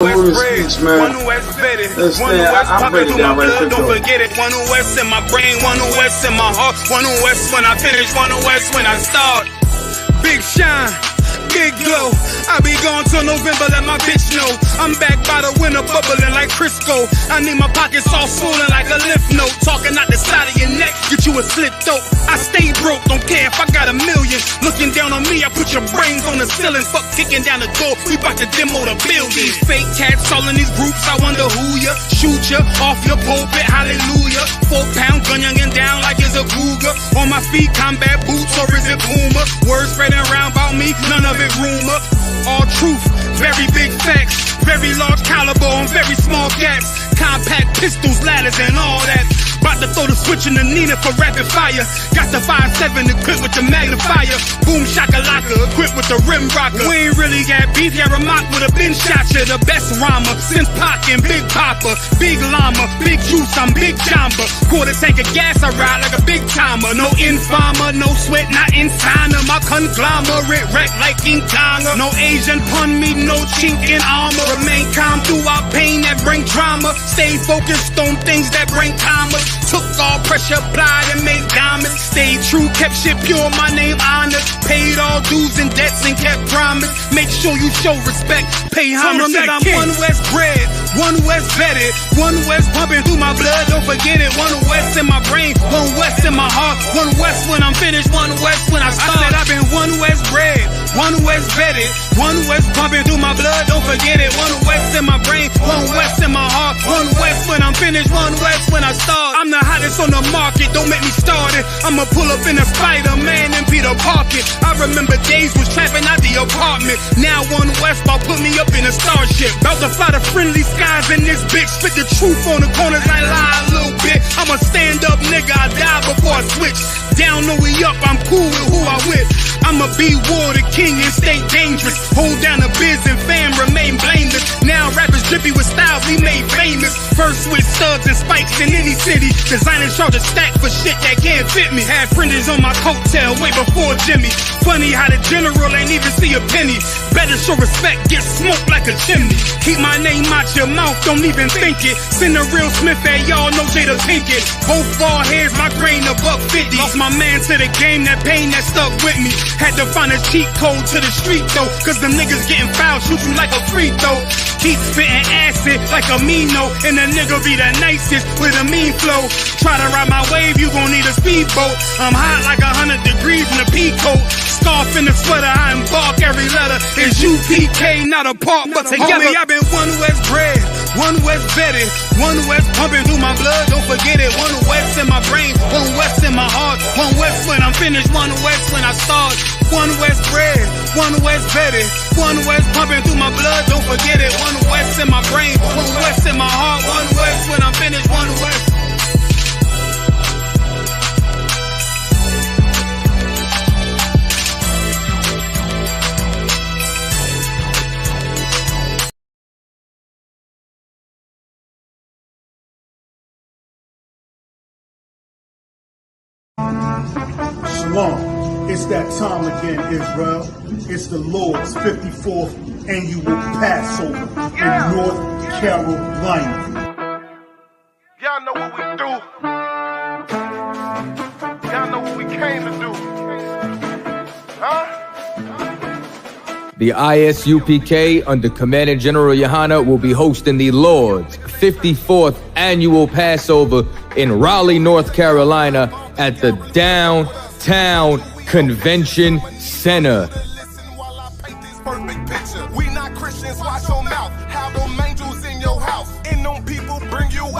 West bread, one West fitted, one West pumping through my blood, don't forget it. One West in my brain, one West in my heart, one West when I finish, one West when I start. Big shine, big glow. I be gone till November, let my bitch know. I'm back by the winter, bubbling like Crisco. I need my pockets all swollen like a lymph node. Talking out the side of your neck, get you a slit throat. I stay broke, don't care if I got $1 million. Looking down on me, I put your brains on the ceiling. Fuck kicking down the door, we bout to demo the building. Fake cats all in these groups, I wonder who ya. Shoot ya off your pulpit, hallelujah. 4-pound gun youngin' down like it's a cougar. On my feet, combat boots, or is it Puma? Words spreading around about me, none of it rumor. All truth, very big facts. Very large caliber on very small gaps. Compact pistols, ladders, and all that. About to throw the switch in the Nina for rapid fire. Got the 5.7 equipped with the magnifier. Boom shakalaka equipped with the rim rocker. We ain't really got beef, yeah, Ramak would have been shot you. The best rhymer since Pac and Big Papa. Big llama, big juice, I'm Big Jamba. Quarter tank of gas, I ride like a big timer. No informer, no sweat, not inside of my conglomerate. Wreck like King Konga. No Asian pun me, no chink in armor. Remain calm through our pain that bring drama. Stay focused on things that bring commas. Took all pressure, applied and made diamonds. Stayed true, kept shit pure, my name honored. Paid all dues and debts and kept promise. Make sure you show respect, pay homage. That I'm one West bred, one West vetted, one West pumping through my blood, don't forget it. One West in my brain, one West in my heart, one West when I'm finished, one West when I start. I said I've been one West bred, one West vetted, one West pumping through my blood, don't forget it. One West in my brain, one West in my heart, one West when I'm finished, one West when I start. I'm the hottest on the market, don't make me start it. I'ma pull up in a Spider-Man and Peter Parker. I remember days was trapping out the apartment. Now one West about put me up in a starship. About to fly to friendly skies in this bitch. Spit the truth on the corners, I lie a little bit. I'm a stand-up nigga, I die before I switch. Down, no we up, I'm cool with who I with. I'ma be war the king and stay dangerous. Hold down the biz and fam, remain blameless. Now rappers drippy with styles we made famous. First with studs and spikes in any city. Designing charge a stack for shit that can't fit me. Had friends on my coattail way before Jimmy. Funny how the general ain't even see a penny. Better show respect, get smoked like a chimney. Keep my name out your mouth, don't even think it. Send a real Smith at y'all, no Jada Pinkett. Both ball heads, my grain a $1.50. Lost my man to the game, that pain that stuck with me. Had to find a cheat code to the street though, cause them niggas getting foul, shoot you like a free throw. Keep spitting acid like a Mino, and the nigga be the nicest with a mean flow. Try to ride my wave, you gon' need a speedboat. I'm hot like 100 degrees in a peacoat. Scarf in the sweater, I embark every letter. It's UPK, not a part, but together. Homie, I've been one West bred, one West vetted, one West pumping through my blood, don't forget it. One West in my brain, one West in my heart, one West when I'm finished, one West when I start. One West bred, one West vetted, one West pumping through my blood, don't forget it. One West in my brain, one West in my heart, one West when I'm finished, one West. Shalom. It's that time again, Israel. It's the Lord's 54th annual Passover in North Carolina. Y'all know what we do. Y'all know what we came to do. Huh? The ISUPK under Commander General Yohana will be hosting the Lord's 54th annual Passover in Raleigh, North Carolina at the Downtown Convention Center.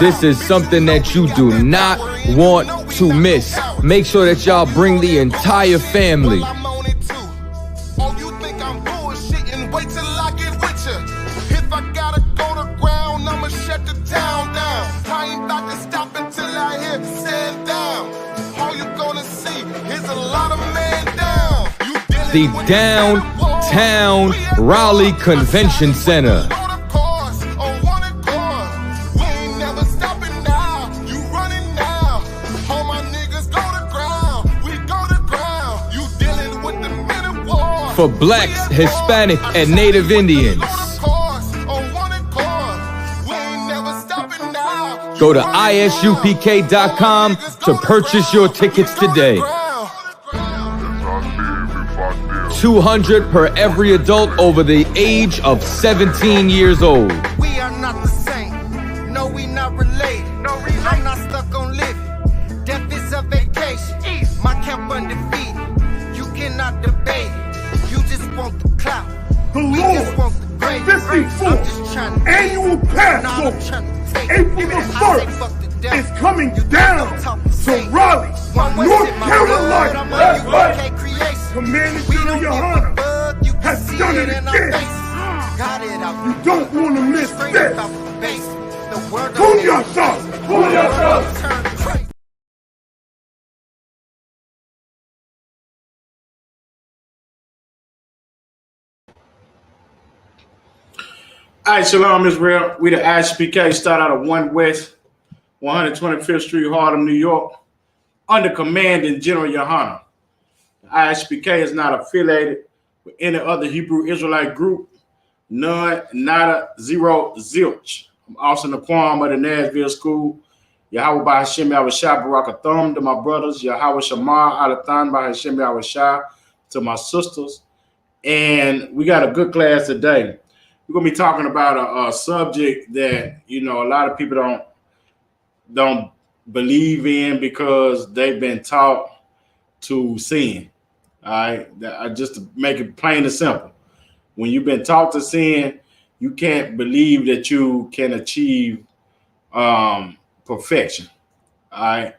This is something that you do not want to miss. Make sure that y'all bring the entire family. The Downtown Raleigh Convention Center. For Blacks, Hispanic, and Native Indians. Go to isupk.com to purchase your tickets today. $200 per every adult over the age of 17 years old. We are not the same. No, we not related. I'm not stuck on living. Death is a vacation. My camp undefeated. You cannot debate it. You just want the clout. The We just Lord, want the grace. 54th annual Passover, April the 1st, is coming down to Raleigh, North Carolina. Commander General Yohana has done it again. You don't want to miss this. Pull yourself! Pull yourself! All right, Shalom Israel. We the ISPK start out of 1 West, 125th Street, Harlem, New York, under Commanding General Yohana. The ISPK is not affiliated with any other Hebrew Israelite group, none, nada, zero, zilch. I'm Austin Aquam of the Nashville School. Yahweh by Hashem Yahushua Barakathum to my brothers. Yahweh Shamar Alathan by Hashem Yahushua to my sisters. And we got a good class today. We're gonna be talking about a subject that a lot of people don't believe in because they've been taught to sin. All right, just to make it plain and simple. When you've been taught to sin, you can't believe that you can achieve perfection. All right,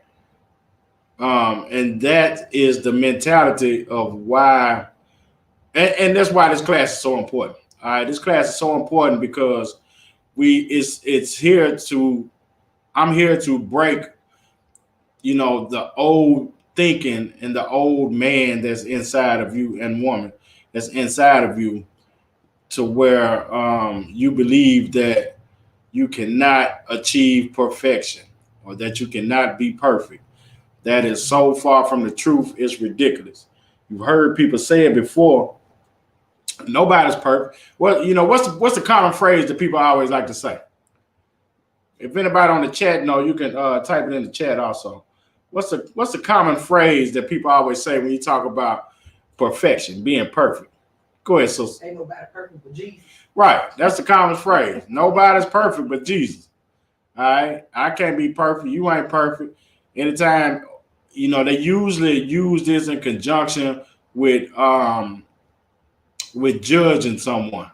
and that is the mentality of why, and that's why this class is so important. All right, this class is so important because I'm here to break, the old thinking and the old man that's inside of you and woman that's inside of you, to where you believe that you cannot achieve perfection or that you cannot be perfect. That is so far from the truth. It's ridiculous. You've heard people say it before. Nobody's perfect. Well, what's the common phrase that people always like to say? If anybody on the chat know, you can type it in the chat also. What's the common phrase that people always say when you talk about perfection, being perfect? Go ahead, sister. Ain't nobody perfect but Jesus. Right. That's the common phrase. Nobody's perfect but Jesus. All right. I can't be perfect. You ain't perfect. Anytime, they usually use this in conjunction with judging someone.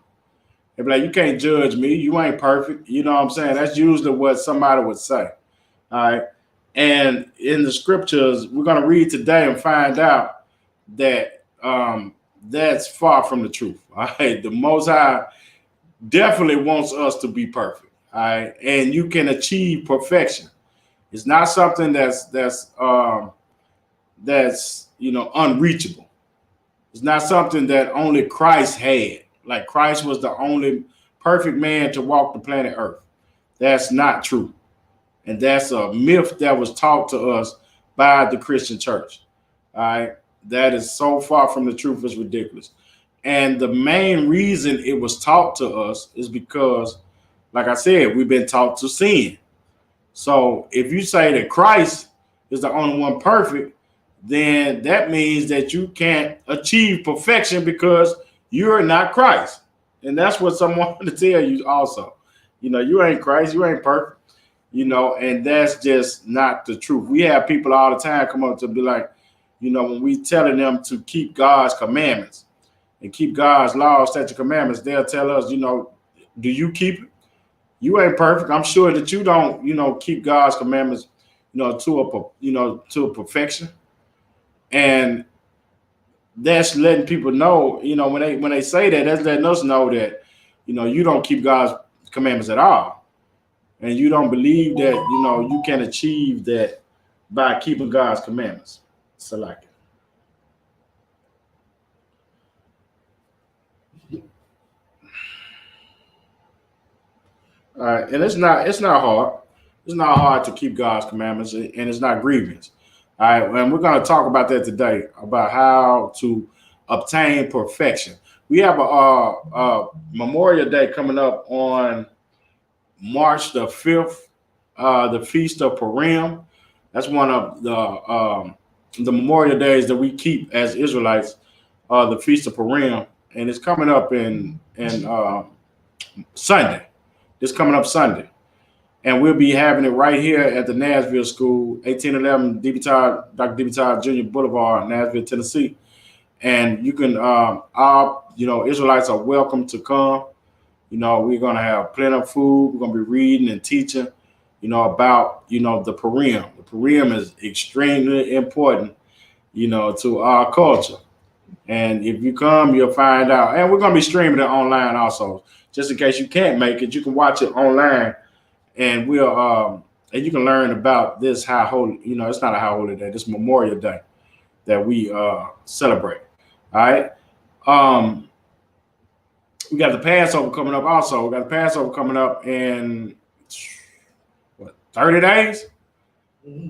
They'd be like, you can't judge me. You ain't perfect. You know what I'm saying? That's usually what somebody would say. All right. And in the scriptures, we're going to read today and find out that that's far from the truth. All right. The Most High definitely wants us to be perfect. All right. And you can achieve perfection. It's not something that's unreachable. It's not something that only Christ had. Like Christ was the only perfect man to walk the planet Earth. That's not true. And that's a myth that was taught to us by the Christian church. All right. That is so far from the truth, it's ridiculous. And the main reason it was taught to us is because, like I said, we've been taught to sin. So if you say that Christ is the only one perfect, then that means that you can't achieve perfection because you're not Christ. And that's what someone wanted to tell you also. You ain't Christ, you ain't perfect, and that's just not the truth. We have people all the time come up to be like, when we telling them to keep God's commandments and keep God's laws, statutes, commandments, they'll tell us, do you keep it? You ain't perfect. I'm sure that you don't, keep God's commandments, to a perfection. And that's letting people know, when they say that, that's letting us know that, you don't keep God's commandments at all. And you don't believe that, you can achieve that by keeping God's commandments. So like it. All right. And it's not hard. It's not hard to keep God's commandments, and it's not grievous. All right, and we're going to talk about that today, about how to obtain perfection. We have a Memorial Day coming up on March the 5th, the Feast of Purim. That's one of the memorial days that we keep as Israelites. The Feast of Purim, and it's coming up in Sunday. This coming up Sunday, and we'll be having it right here at the Nashville School, 1811 Dr. D.B. Todd Jr. Boulevard, Nashville, Tennessee. And you can, Israelites are welcome to come. We're going to have plenty of food. We're going to be reading and teaching, about, the Purim. The Purim is extremely important, to our culture. And if you come, you'll find out. And we're going to be streaming it online also. Just in case you can't make it, you can watch it online. And we'll and you can learn about this high holy, it's not a high holy day, this Memorial Day that we celebrate. All right. We got the Passover coming up also. We got the Passover coming up in 30 days?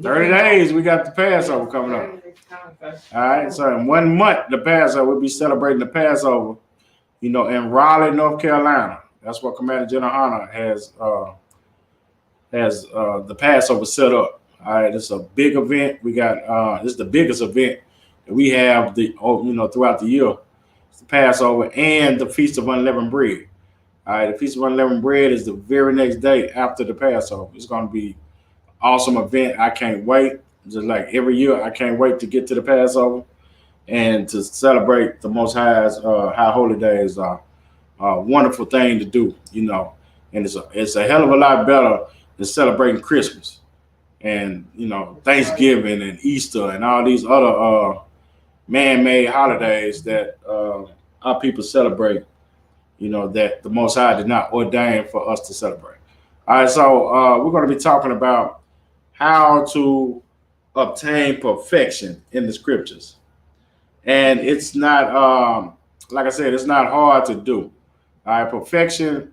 30 days, we got the Passover coming up. All right, so in 1 month, the Passover, we'll be celebrating the Passover, in Raleigh, North Carolina. That's what Commander General Hunter has the Passover set up. All right, it's a big event. We got this is the biggest event that we have throughout the year. It's the Passover and the Feast of Unleavened Bread. All right, the Feast of Unleavened Bread is the very next day after the Passover. It's going to be an awesome event. I can't wait. Just like every year, I can't wait to get to the Passover and to celebrate the Most High's high holy days. Are a wonderful thing to do, and it's a hell of a lot better than celebrating Christmas and Thanksgiving and Easter and all these other man-made holidays that our people celebrate. That the Most High did not ordain for us to celebrate. All right, so we're going to be talking about how to obtain perfection in the scriptures. And it's not, like I said, it's not hard to do. All right, perfection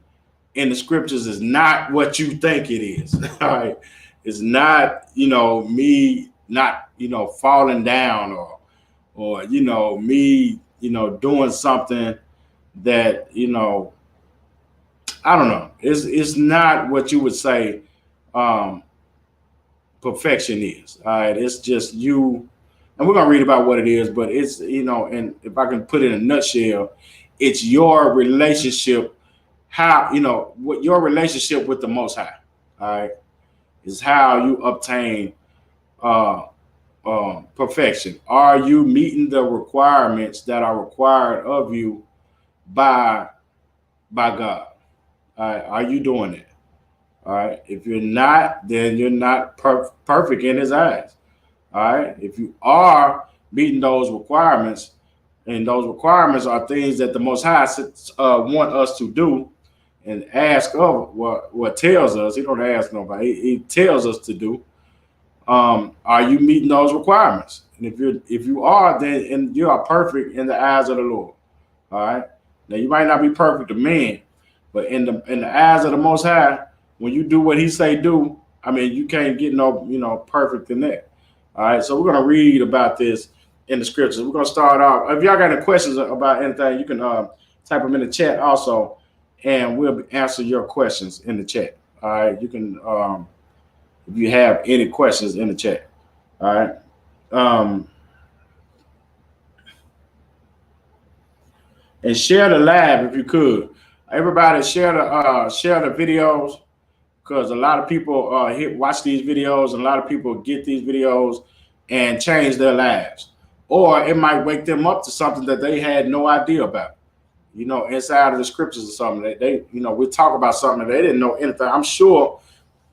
in the scriptures is not what you think it is. All right, it's not, me not, falling down or me, doing something that, I don't know. It's not what you would say perfection is. All right, it's just you, and we're gonna read about what it is, but it's and if I can put it in a nutshell, it's your relationship, what your relationship with the Most High. All right, is how you obtain perfection. Are you meeting the requirements that are required of you by God? All right, are you doing it? All right. If you're not, then you're not perfect in His eyes. All right. If you are meeting those requirements, and those requirements are things that the Most High want us to do and ask of, what tells us, He don't ask nobody, He tells us to do. Are you meeting those requirements? And if you are, then you are perfect in the eyes of the Lord. All right. Now you might not be perfect to men, but in the eyes of the Most High, when you do what He say do, I mean, you can't get no, perfect in that. All right, so we're gonna read about this in the scriptures. We're gonna start off. If y'all got any questions about anything, you can type them in the chat also, and we'll answer your questions in the chat. All right, you can if you have any questions in the chat. All right, and share the live if you could. Everybody share the videos, because a lot of people watch these videos, and a lot of people get these videos and change their lives, or it might wake them up to something that they had no idea about, inside of the scriptures or something. They we talk about something that they didn't know anything. I'm sure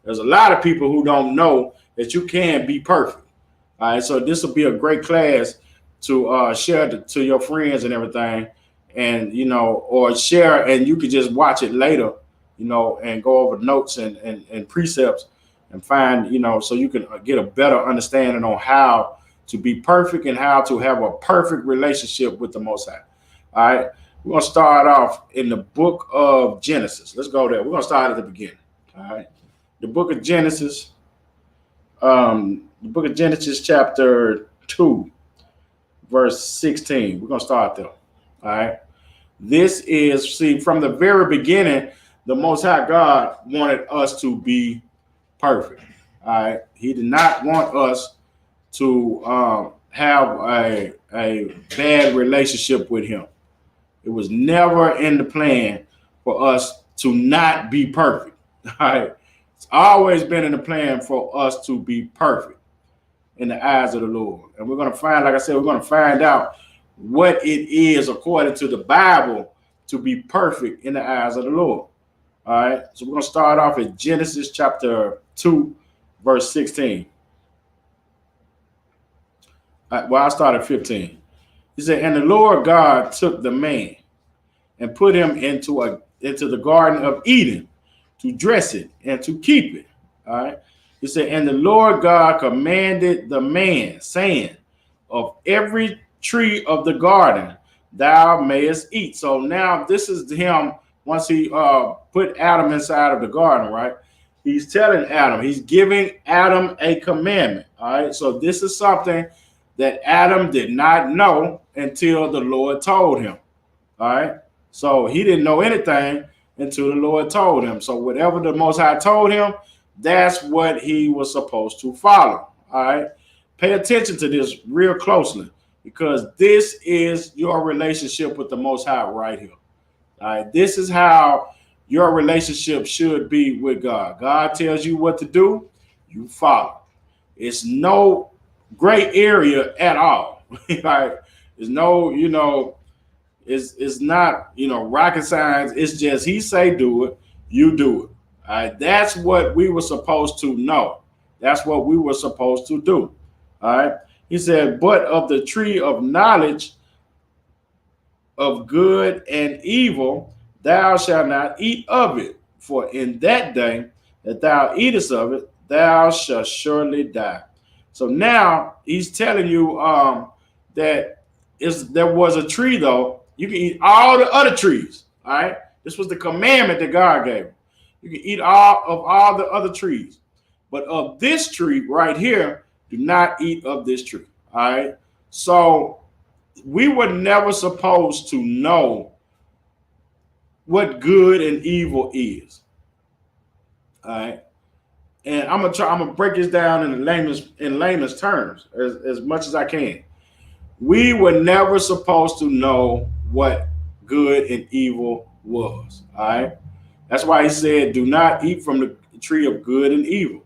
there's a lot of people who don't know that you can be perfect. All right, so this will be a great class to share to your friends and everything. And or share, and you could just watch it later, and go over notes and precepts and find, so you can get a better understanding on how to be perfect and how to have a perfect relationship with the Most High. All right, we're gonna start off in the book of Genesis. Let's go there. We're gonna start at the beginning. All right, the book of Genesis, chapter 2, verse 16. We're gonna start there. All right. This is, from the very beginning, the Most High God wanted us to be perfect. All right. He did not want us to have a bad relationship with him. It was never in the plan for us to not be perfect. All right. It's always been in the plan for us to be perfect in the eyes of the Lord. And we're going to find, like I said, we're going to find out what it is according to the Bible to be perfect in the eyes of the Lord. All right. So we're going to start off at Genesis chapter 2, verse 16. Well, I'll start at 15. He said, and the Lord God took the man and put him into the Garden of Eden to dress it and to keep it. All right. He said, and the Lord God commanded the man, saying, of every tree of the garden thou mayest eat. So now this is him once he put Adam inside of the garden, right? He's telling Adam, he's giving Adam a commandment. All right. So this is something that Adam did not know until the Lord told him. All right. So he didn't know anything until the Lord told him. So whatever the Most High told him, that's what he was supposed to follow. All right. Pay attention to this real closely, because this is your relationship with the Most High right here. All right. This is how your relationship should be with God. God tells you what to do, you follow. It's no gray area at all. Right? There's no, it's not, rocket science. It's just he say do it, you do it. All right. That's what we were supposed to know. That's what we were supposed to do. All right. He said, but of the tree of knowledge of good and evil, thou shalt not eat of it. For in that day that thou eatest of it, thou shalt surely die. So now he's telling you that there was a tree, though. You can eat all the other trees. All right. This was the commandment that God gave him. You can eat all the other trees. But of this tree right here, do not eat of this tree. All right. So we were never supposed to know what good and evil is. All right. And I'm gonna break this down in layman's terms as much as I can. We were never supposed to know what good and evil was. All right. That's why he said, do not eat from the tree of good and evil,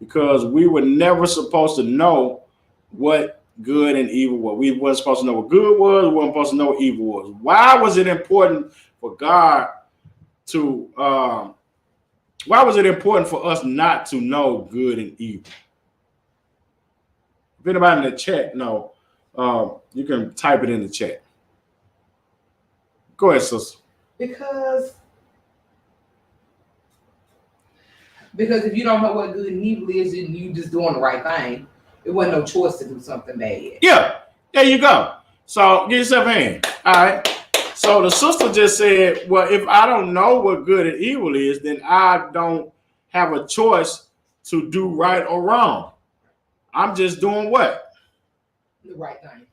because we were never supposed to know what good and evil was. We weren't supposed to know what good was. We weren't supposed to know what evil was. Why was it important for God to, why was it important for us not to know good and evil? If anybody in the chat know, you can type it in the chat. Go ahead, sister. Because if you don't know what good and evil is, and you just doing the right thing, it wasn't no choice to do something bad. Yeah, there you go. So get yourself in. All right. So the sister just said, well, if I don't know what good and evil is, then I don't have a choice to do right or wrong. I'm just doing what? The right thing.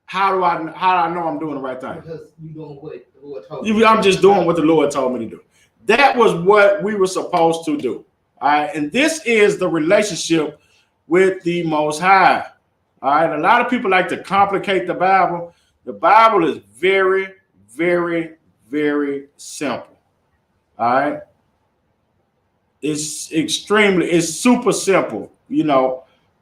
How do I know I'm doing the right thing? Because you're doing what the Lord told you. I'm just doing what the Lord told me to do. That was what we were supposed to do. All right. And this is the relationship with the Most High. All right. A lot of people like to complicate the Bible. The Bible is very, very, very simple. All right. It's super simple,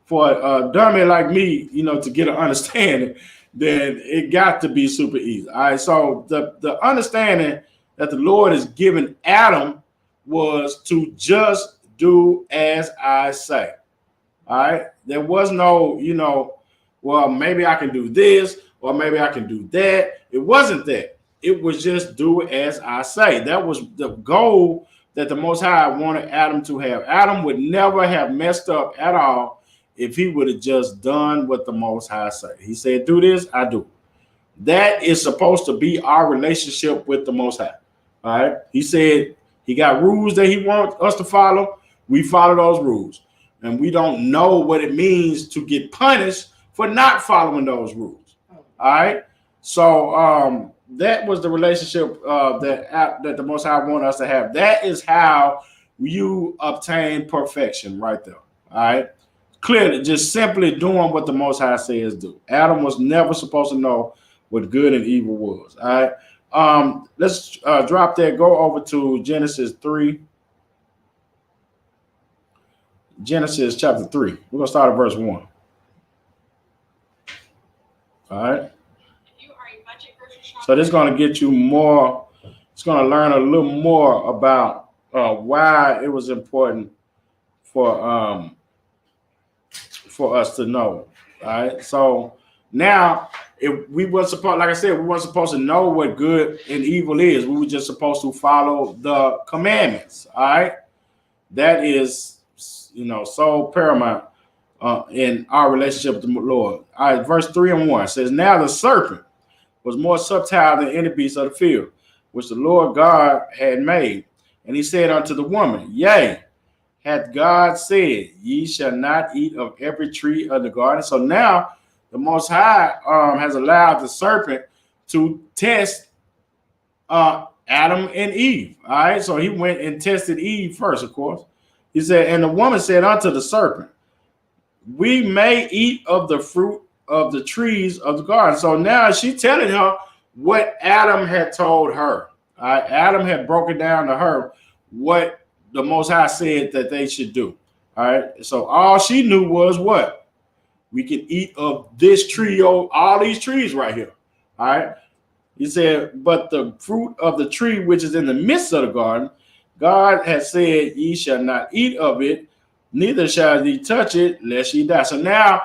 for a dummy like me, to get an understanding, then it got to be super easy. All right. So the understanding that the Lord has given Adam was to just do as I say. All right. There was no, well, maybe I can do this or maybe I can do that. It wasn't that. It was just do as I say. That was the goal that the Most High wanted Adam to have. Adam would never have messed up at all if he would have just done what the Most High said. He said, do this, I do. That is supposed to be our relationship with the Most High. All right. He said he got rules that he wants us to follow. We follow those rules. And we don't know what it means to get punished for not following those rules. All right. So that was the relationship that the Most High wanted us to have. That is how you obtain perfection right there. All right. Clearly, just simply doing what the Most High says do. Adam was never supposed to know what good and evil was. All right. Let's drop that. Go over to Genesis 3. Genesis chapter 3. We're going to start at verse 1. All right. So this is going to get you more. It's going to learn a little more about why it was important for us to know. All right. So now, if we were supposed, like I said, we weren't supposed to know what good and evil is. We were just supposed to follow the commandments. All right. That is, so paramount in our relationship with the Lord. All right. Verse 3 and 1 says, now the serpent was more subtle than any beast of the field, which the Lord God had made. And he said unto the woman, yea, hath God said, ye shall not eat of every tree of the garden. So now the Most High has allowed the serpent to test Adam and Eve. All right. So he went and tested Eve first, of course. He said, and the woman said unto the serpent, we may eat of the fruit of the trees of the garden. So now she's telling her what Adam had told her. All right. Adam had broken down to her what the Most High said that they should do. All right. So all she knew was what? We can eat of this tree, all these trees right here. All right. He said, but the fruit of the tree which is in the midst of the garden, God has said, ye shall not eat of it, neither shall ye touch it, lest ye die. So now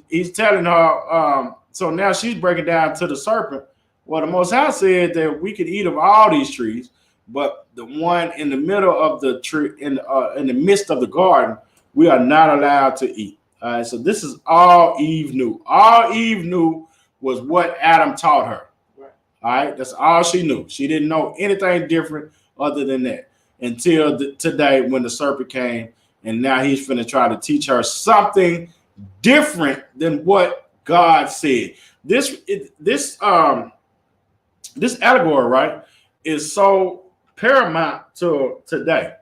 he's telling her, so now she's breaking down to the serpent. Well, the Most High said that we could eat of all these trees, but the one in the middle of the tree, in the midst of the garden, we are not allowed to eat. All right, so this is all Eve knew. All Eve knew was what Adam taught her. Right. All right, that's all she knew. She didn't know anything different other than that until today when the serpent came, and now he's finna try to teach her something different than what God said. This allegory, right, is so paramount to today.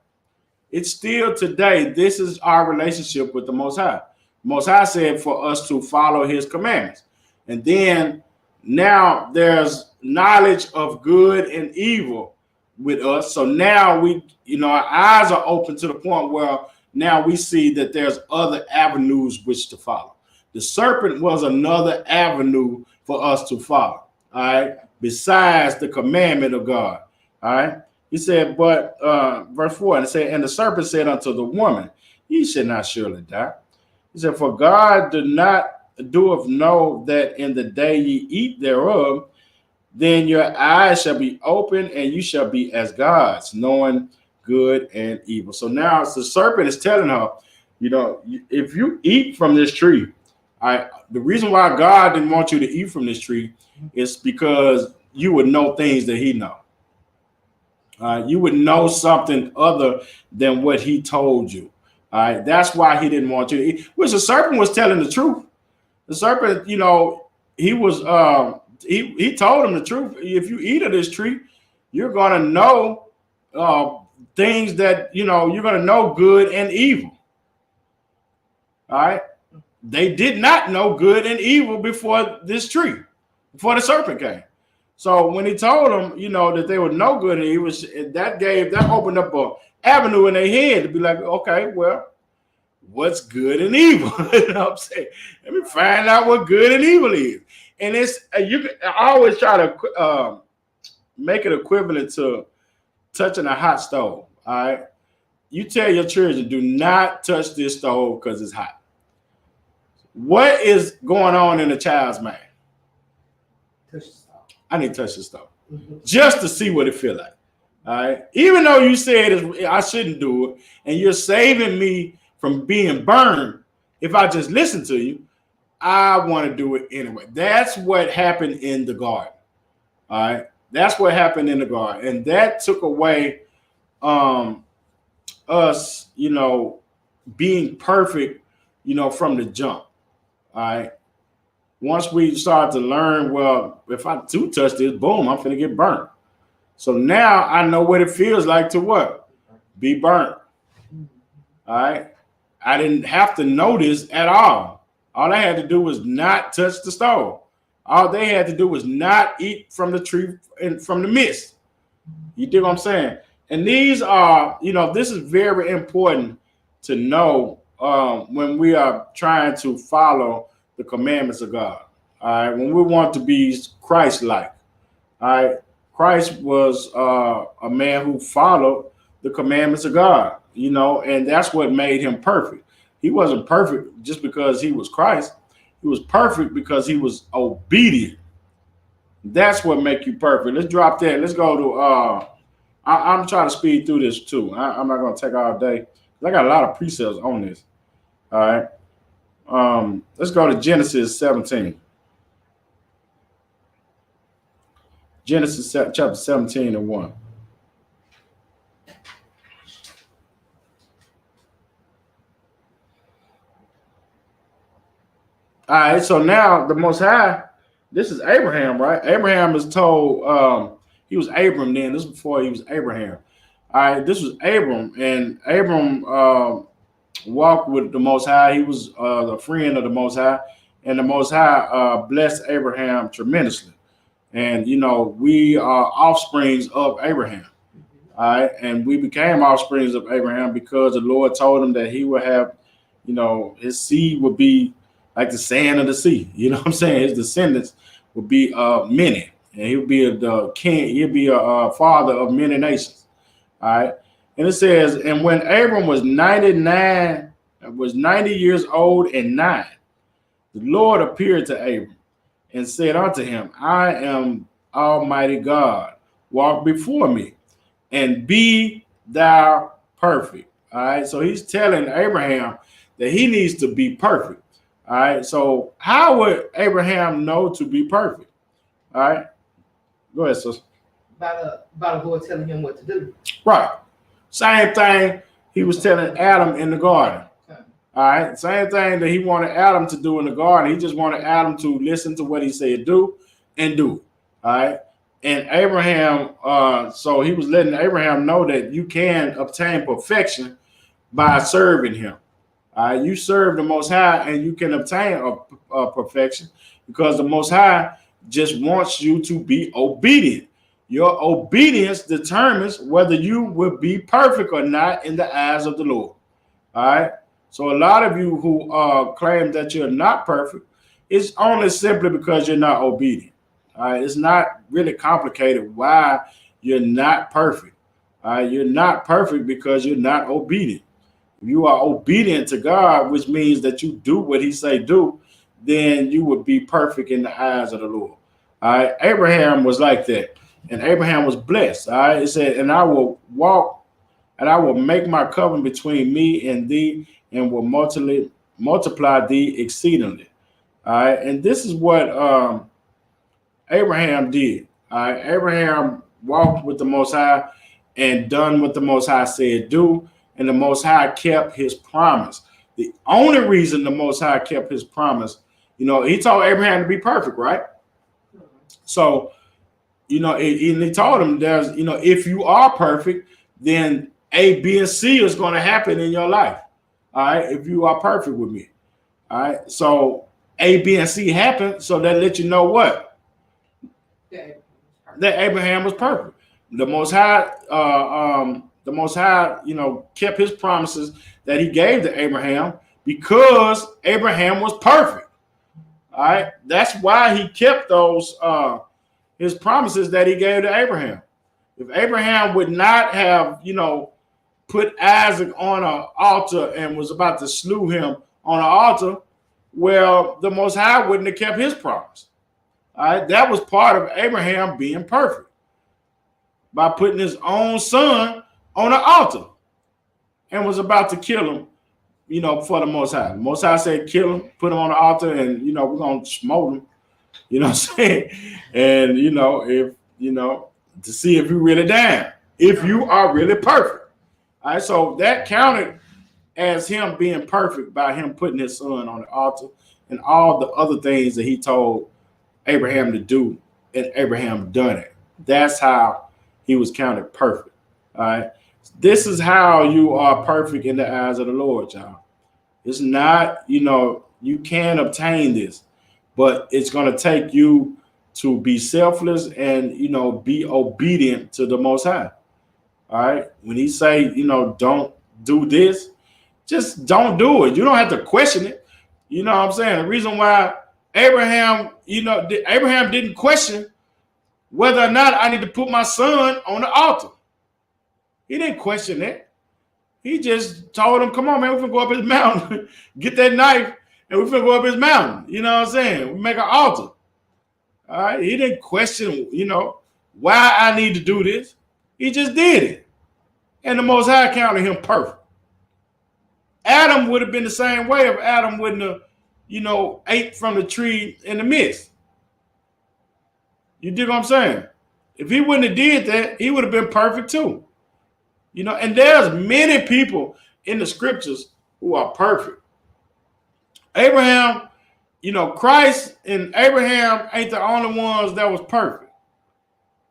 It's still today. This is our relationship with the Most High. Most High said for us to follow his commandments. And then now there's knowledge of good and evil with us. So now we, our eyes are open to the point where now we see that there's other avenues which to follow. The serpent was another avenue for us to follow. All right. Besides the commandment of God. All right. He said, but verse 4, and it said, and the serpent said unto the woman, ye shall not surely die. He said, for God doeth know that in the day ye eat thereof, then your eyes shall be open, and you shall be as gods, knowing good and evil. So now the serpent is telling her, if you eat from this tree, the reason why God didn't want you to eat from this tree is because you would know things that he knows. You would know something other than what he told you. All right, that's why he didn't want you to eat. Which the serpent was telling the truth. The serpent, he was he told him the truth. If you eat of this tree, you're gonna know things that you're gonna know good and evil. All right, they did not know good and evil before this tree, before the serpent came. So when he told them, that they would know good and evil, that opened up an avenue in their head to be like, okay, well, what's good and evil? You know what I'm saying? Let me find out what good and evil is. And I always try to make it equivalent to touching a hot stove. All right. You tell your children, do not touch this stove because it's hot. What is going on in a child's mind? Touch the stove. I need to touch the stove just to see what it feels like. All right. Even though you said I shouldn't do it, and you're saving me from being burned, if I just listen to you, I want to do it anyway. That's what happened in the garden. All right. That's what happened in the garden. And that took away us, being perfect, from the jump. All right. Once we start to learn, well, if I do touch this, boom, I'm finna get burnt. So now I know what it feels like to what? Be burnt. All right. I didn't have to know this at all. All I had to do was not touch the stove. All they had to do was not eat from the tree and from the midst. You dig what I'm saying? And these are, this is very important to know when we are trying to follow the commandments of God. All right. When we want to be Christ-like. All right. Christ was a man who followed the commandments of God, and that's what made him perfect. He wasn't perfect just because he was Christ. He was perfect because he was obedient. That's what makes you perfect. Let's drop that. Let's go to, I'm trying to speed through this too. I'm not going to take all day. I got a lot of precepts on this. All right. Let's go to Genesis 17. Genesis chapter 17 and 1. All right, so now the Most High, this is Abraham, right? Abraham is told, he was Abram then. This is before he was Abraham. All right, this was Abram, and Abram walked with the Most High. He was the friend of the Most High, and the Most High blessed Abraham tremendously. And, we are offsprings of Abraham. All right, and we became offsprings of Abraham because the Lord told him that he would have, his seed would be like the sand of the sea. You know what I'm saying? His descendants would be many, and he would be the king. He'd be a father of many nations. All right. And it says, and when Abram was 90 years old and 9, the Lord appeared to Abram and said unto him, I am Almighty God. Walk before me and be thou perfect. All right. So he's telling Abraham that he needs to be perfect. All right, so how would Abraham know to be perfect? All right, go ahead, sis. By the Lord telling him what to do. Right. Same thing he was telling Adam in the garden. Okay. All right, same thing that he wanted Adam to do in the garden. He just wanted Adam to listen to what he said do and do it. All right, and Abraham, so he was letting Abraham know that you can obtain perfection by serving him. You serve the Most High and you can obtain a perfection because the Most High just wants you to be obedient. Your obedience determines whether you will be perfect or not in the eyes of the Lord. All right. So a lot of you who claim that you're not perfect, it's only simply because you're not obedient. All right. It's not really complicated why you're not perfect. All right. You're not perfect because you're not obedient. If you are obedient to God, which means that you do what he say do, then you would be perfect in the eyes of the Lord. All right. Abraham was like that. And Abraham was blessed. All right. It said, and I will walk and I will make my covenant between me and thee and will multiply thee exceedingly. All right. And this is what Abraham did. All right. Abraham walked with the Most High and done what the Most High said do. And the Most High kept his promise. The only reason the Most High kept his promise, he told Abraham to be perfect, right? So, he told him there's, if you are perfect, then A, B, and C is going to happen in your life. All right. If you are perfect with me. All right. So A, B, and C happened. So that let you know what? That Abraham was perfect. The Most High, kept his promises that he gave to Abraham because Abraham was perfect. All right. That's why he kept those his promises that he gave to Abraham. If Abraham would not have, put Isaac on an altar and was about to slew him on an altar, well, the Most High wouldn't have kept his promise. All right. That was part of Abraham being perfect by putting his own son on an altar and was about to kill him, for the Most High. The Most High said, kill him, put him on the altar, and, we're going to smote him. You know what I'm saying? And, if, to see if you really down, if you are really perfect. All right. So that counted as him being perfect by him putting his son on the altar and all the other things that he told Abraham to do, and Abraham done it. That's how he was counted perfect. All right. This is how you are perfect in the eyes of the Lord, y'all. It's not, you can obtain this, but it's going to take you to be selfless and, be obedient to the Most High. All right. When he say, don't do this, just don't do it. You don't have to question it. You know what I'm saying? The reason why Abraham, Abraham didn't question whether or not I need to put my son on the altar. He didn't question that. He just told him, come on, man, we're going to go up his mountain, get that knife, and we're going to go up his mountain. You know what I'm saying? We make an altar. All right. He didn't question, why I need to do this. He just did it. And the Most High counted him perfect. Adam would have been the same way if Adam wouldn't have, ate from the tree in the midst. You dig what I'm saying? If he wouldn't have did that, he would have been perfect too. And there's many people in the scriptures who are perfect. Abraham, Christ and Abraham ain't the only ones that was perfect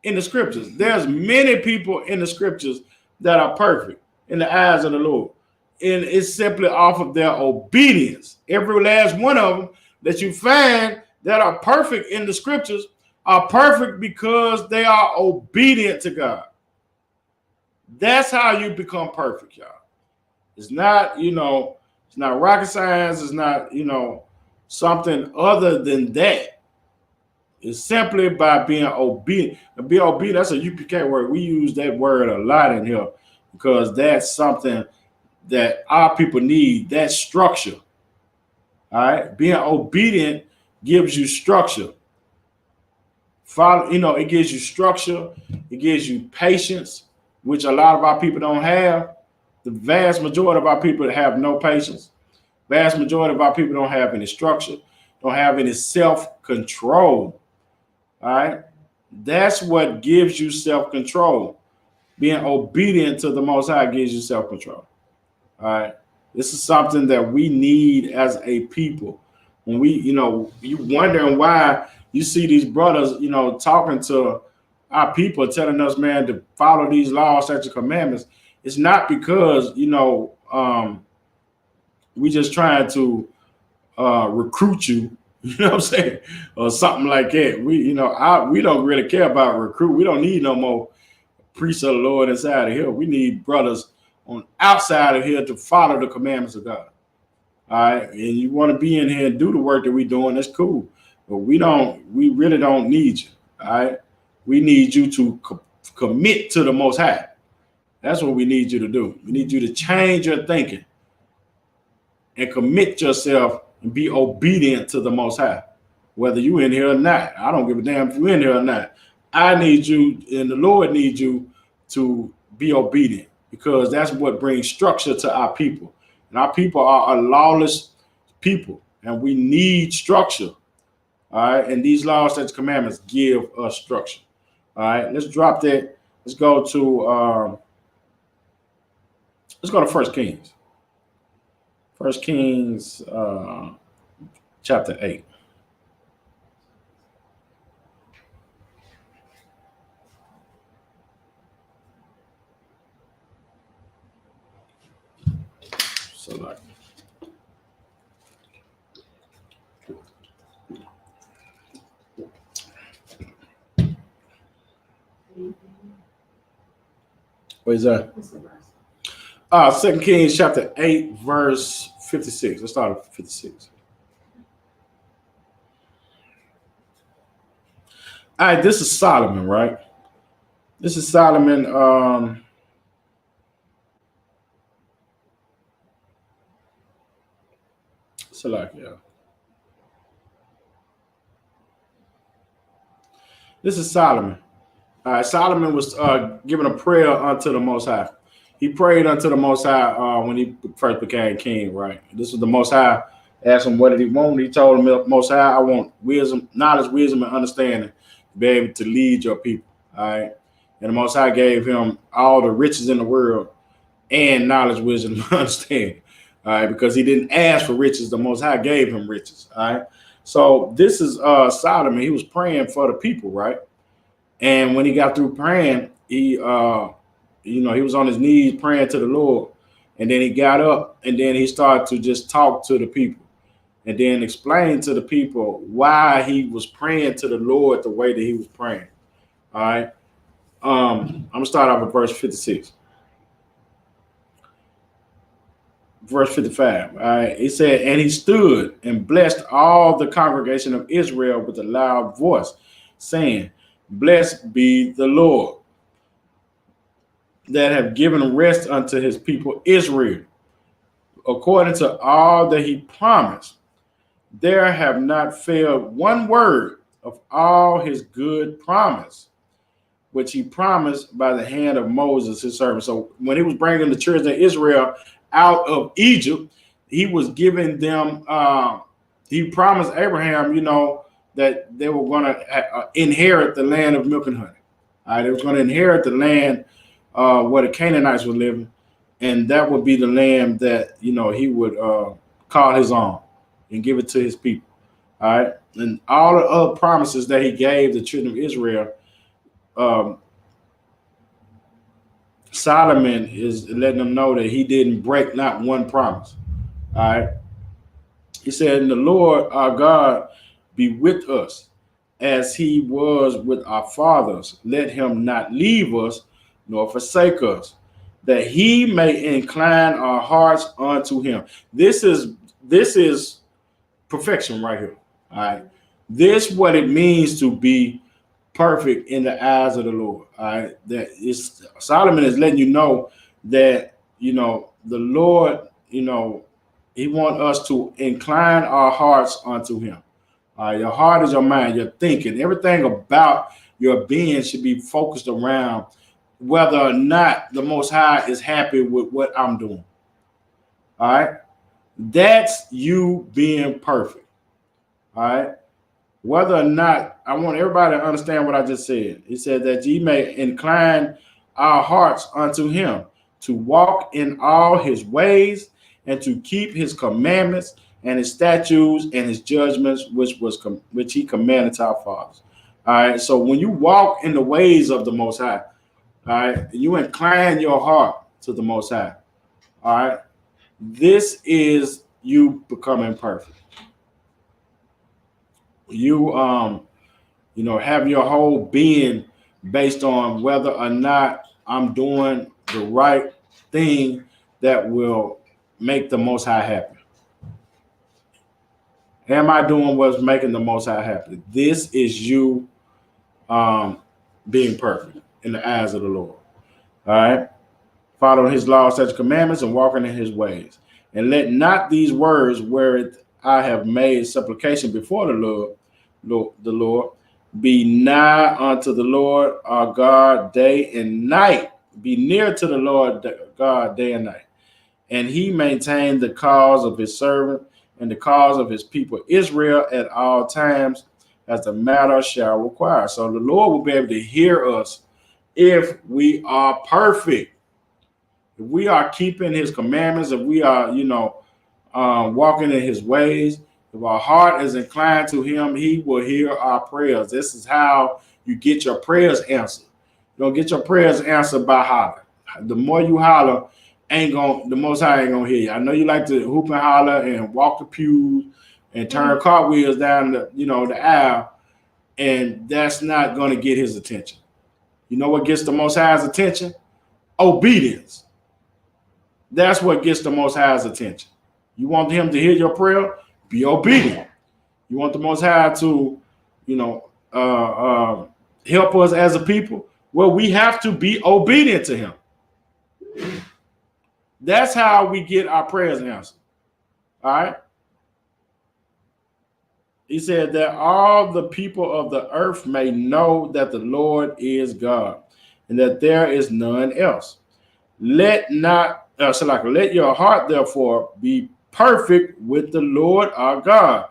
in the scriptures. There's many people in the scriptures that are perfect in the eyes of the Lord. And it's simply off of their obedience. Every last one of them that you find that are perfect in the scriptures are perfect because they are obedient to God. That's how you become perfect, y'all. It's not, it's not rocket science. It's not, something other than that. It's simply by being obedient. And be obedient, that's a UPK word. We use that word a lot in here because that's something that our people need, that structure. All right. Being obedient gives you structure. Follow, it gives you structure. It gives you patience, which a lot of our people don't have. The vast majority of our people have no patience. Vast majority of our people don't have any structure, don't have any self-control. All right. That's what gives you self-control. Being obedient to the Most High gives you self-control. All right. This is something that we need as a people. When we, you wondering why you see these brothers, talking to our people, telling us, man, to follow these laws, statutes, commandments. It's not because, we just trying to recruit you, you know what I'm saying, or something like that. We don't really care about recruit. We don't need no more priests of the Lord inside of here. We need brothers on outside of here to follow the commandments of God. All right. And you want to be in here and do the work that we're doing, that's cool. But we really don't need you. All right. We need you to commit to the Most High. That's what we need you to do. We need you to change your thinking and commit yourself and be obedient to the Most High, whether you in here or not. I don't give a damn if you're in here or not. I need you, and the Lord needs you to be obedient, because that's what brings structure to our people. And our people are a lawless people, and we need structure. All right. And these laws, statutes, commandments give us structure. All right. Let's drop that. Let's go to 1 Kings. 1 Kings chapter 8. So like, what is that? 2 Kings chapter 8, verse 56. Let's start at 56. All right, this is Solomon, right? This is Solomon. This is Solomon. All right, Solomon was giving a prayer unto the Most High. He prayed unto the Most High when he first became king, right? This was the Most High. Asked him what did he want. He told him, Most High, I want wisdom, knowledge, wisdom, and understanding to be able to lead your people. All right. And the Most High gave him all the riches in the world and knowledge, wisdom, and understanding. All right, because he didn't ask for riches. The Most High gave him riches. All right. So this is Solomon. He was praying for the people, right? And when he got through praying, he he was on his knees praying to the Lord, and then he got up and then he started to just talk to the people and then explain to the people why he was praying to the Lord the way that he was praying. All right. I'm gonna start off with verse 56. Verse 55. All right. He said, and he stood and blessed all the congregation of Israel with a loud voice, saying, blessed be the Lord that have given rest unto his people Israel, according to all that he promised. There have not failed one word of all his good promise, which he promised by the hand of Moses, his servant. So when he was bringing the children of Israel out of Egypt, he was giving them, he promised Abraham, that they were going to inherit the land of milk and honey. All right, they was going to inherit the land where the Canaanites were living, and that would be the land that he would call his own and give it to his people. All right, and all the other promises that he gave the children of Israel, Solomon is letting them know that he didn't break not one promise. All right, he said, "And the Lord our God be with us, as he was with our fathers. Let him not leave us nor forsake us, that he may incline our hearts unto him." This is perfection right here. All right. This what it means to be perfect in the eyes of the Lord. All right. That is, Solomon is letting you know that the Lord, he wants us to incline our hearts unto him. Your heart is your mind, your thinking, everything about your being should be focused around whether or not the Most High is happy with what I'm doing. All right. That's you being perfect. All right. Whether or not, I want everybody to understand what I just said. He said that ye may incline our hearts unto him, to walk in all his ways and to keep his commandments and his statutes and his judgments, which he commanded to our fathers. All right. So when you walk in the ways of the Most High, all right, you incline your heart to the Most High. All right. This is you becoming perfect. You have your whole being based on whether or not I'm doing the right thing that will make the Most High happy. Am I doing what's making the Most High happy? This is you being perfect in the eyes of the Lord. All right. Following his laws, such commandments, and walking in his ways. And let not these words where I have made supplication before the Lord, be nigh unto the Lord our God day and night. Be near to the Lord God day and night. And he maintained the cause of his servant and the cause of his people Israel at all times, as the matter shall require. So the Lord will be able to hear us if we are perfect. If we are keeping his commandments, if we are, walking in his ways, if our heart is inclined to him, he will hear our prayers. This is how you get your prayers answered. You don't get your prayers answered by hollering. The more you holler, the Most High ain't gonna hear you. I know you like to hoop and holler and walk the pews and turn cartwheels down the aisle, and that's not gonna get his attention. You know what gets the Most High's attention? Obedience. That's what gets the Most High's attention. You want him to hear your prayer? Be obedient. You want the Most High to, help us as a people? Well, we have to be obedient to him. That's how we get our prayers answered. All right. He said that all the people of the earth may know that the Lord is God and that there is none else. Let your heart therefore be perfect with the Lord our God,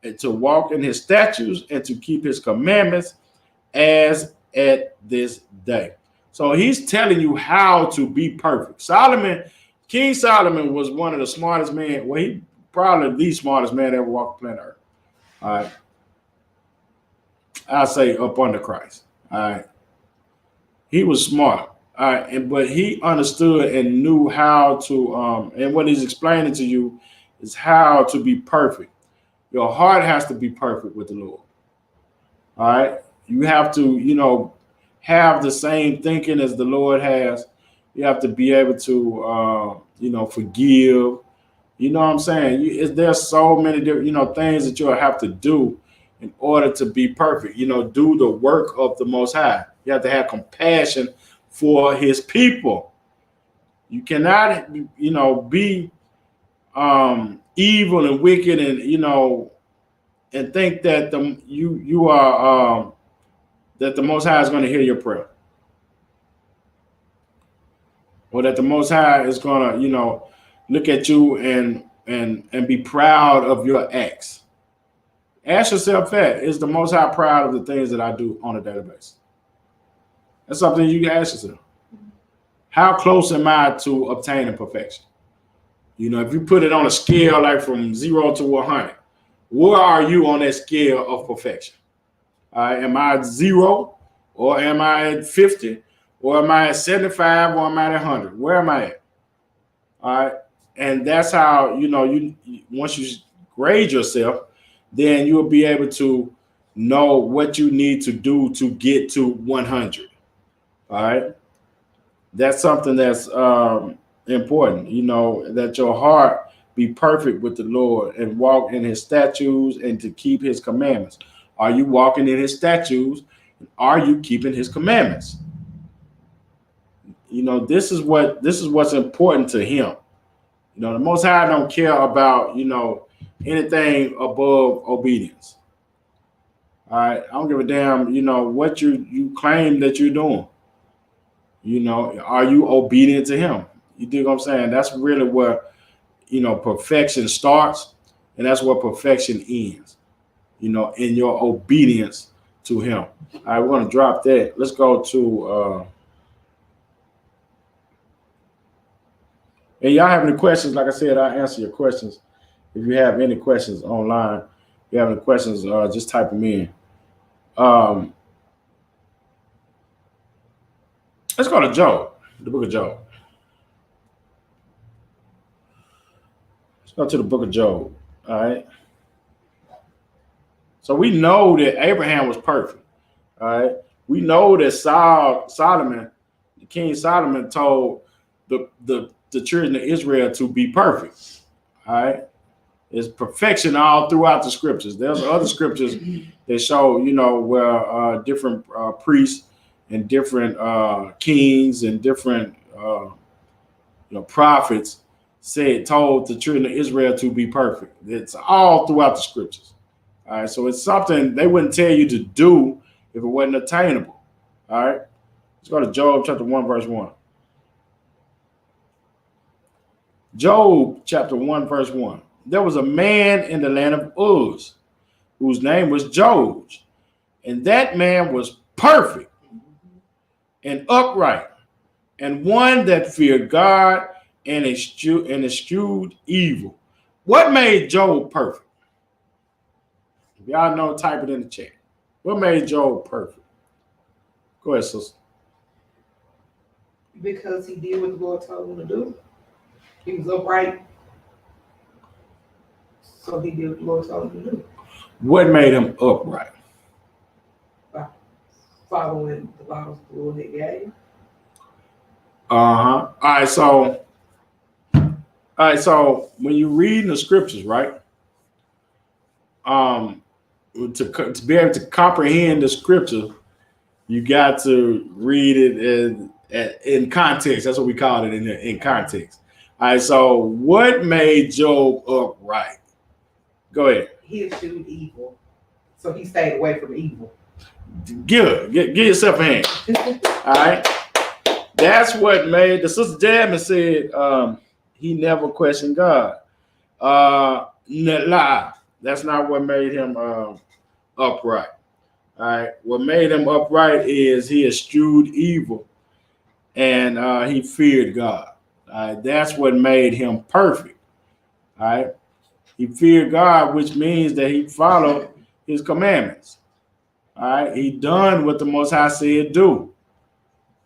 and to walk in his statutes and to keep his commandments as at this day. So he's telling you how to be perfect. King Solomon was one of the smartest men. Well, he probably the smartest man ever walked the planet Earth. All right. I say up under Christ. All right. He was smart. All right, but he understood and knew how to, and what he's explaining to you is how to be perfect. Your heart has to be perfect with the Lord. All right, you have to, have the same thinking as the Lord has. You have to be able to, forgive. You know what I'm saying? There's so many different, things that you'll have to do in order to be perfect. Do the work of the Most High. You have to have compassion for His people. You cannot, be evil and wicked, and and think that you are that the Most High is going to hear your prayer, or that the Most High is going to, look at you and be proud of your acts. Ask yourself that: is the Most High proud of the things that I do on a daily basis? That's something you can ask yourself. How close am I to obtaining perfection? If you put it on a scale like from 0 to 100, where are you on that scale of perfection? Am I at 0, or am I at 50, or am I at 75, or am I at 100? Where am I at? All right, and that's how you once you grade yourself, then you'll be able to know what you need to do to get to 100. All right, that's something that's important. That your heart be perfect with the Lord and walk in His statutes and to keep His commandments. Are you walking in His statutes? Are you keeping His commandments? This is what's important to Him. The Most High don't care about anything above obedience. All right, I don't give a damn what you claim that you're doing. Are you obedient to Him? You dig what I'm saying? That's really where perfection starts, and that's where perfection ends. In your obedience to Him. All right, we're going to drop that. Let's go to and y'all have any questions? Like I said, I'll answer your questions. If you have any questions online, if you have any questions, just type them in. Let's go to Job, the book of Job. Let's go to the book of Job. All right. So we know that Abraham was perfect. All right. We know that Solomon, the King Solomon, told the children of Israel to be perfect. All right. There's perfection all throughout the scriptures. There's other scriptures that show, where different priests and different kings and different prophets told the children of Israel to be perfect. It's all throughout the scriptures. All right, so it's something they wouldn't tell you to do if it wasn't attainable. All right, let's go to Job chapter 1, verse 1. Job chapter 1, verse 1. There was a man in the land of Uz whose name was Job, and that man was perfect and upright, and one that feared God and eschewed evil. What made Job perfect? If y'all know, type it in the chat. What made Job perfect? Go ahead, sister. Because he did what the Lord told him to do. He was upright. So he did what the Lord told him to do. What made him upright? By following the laws the Lord had gave. All right, so when you read in the scriptures, right? To be able to comprehend the scripture, you got to read it in context. That's what we call it in context. All right, so what made Job upright? Go ahead. He eschewed evil, so he stayed away from evil. Give yourself a hand. All right, that's what made the sister Jasmine said he never questioned God. Lie. That's not what made him upright. All right, what made him upright is he eschewed evil and he feared God. All right, that's what made him perfect. All right, he feared God, which means that he followed His commandments. All right, he done what the Most High said do.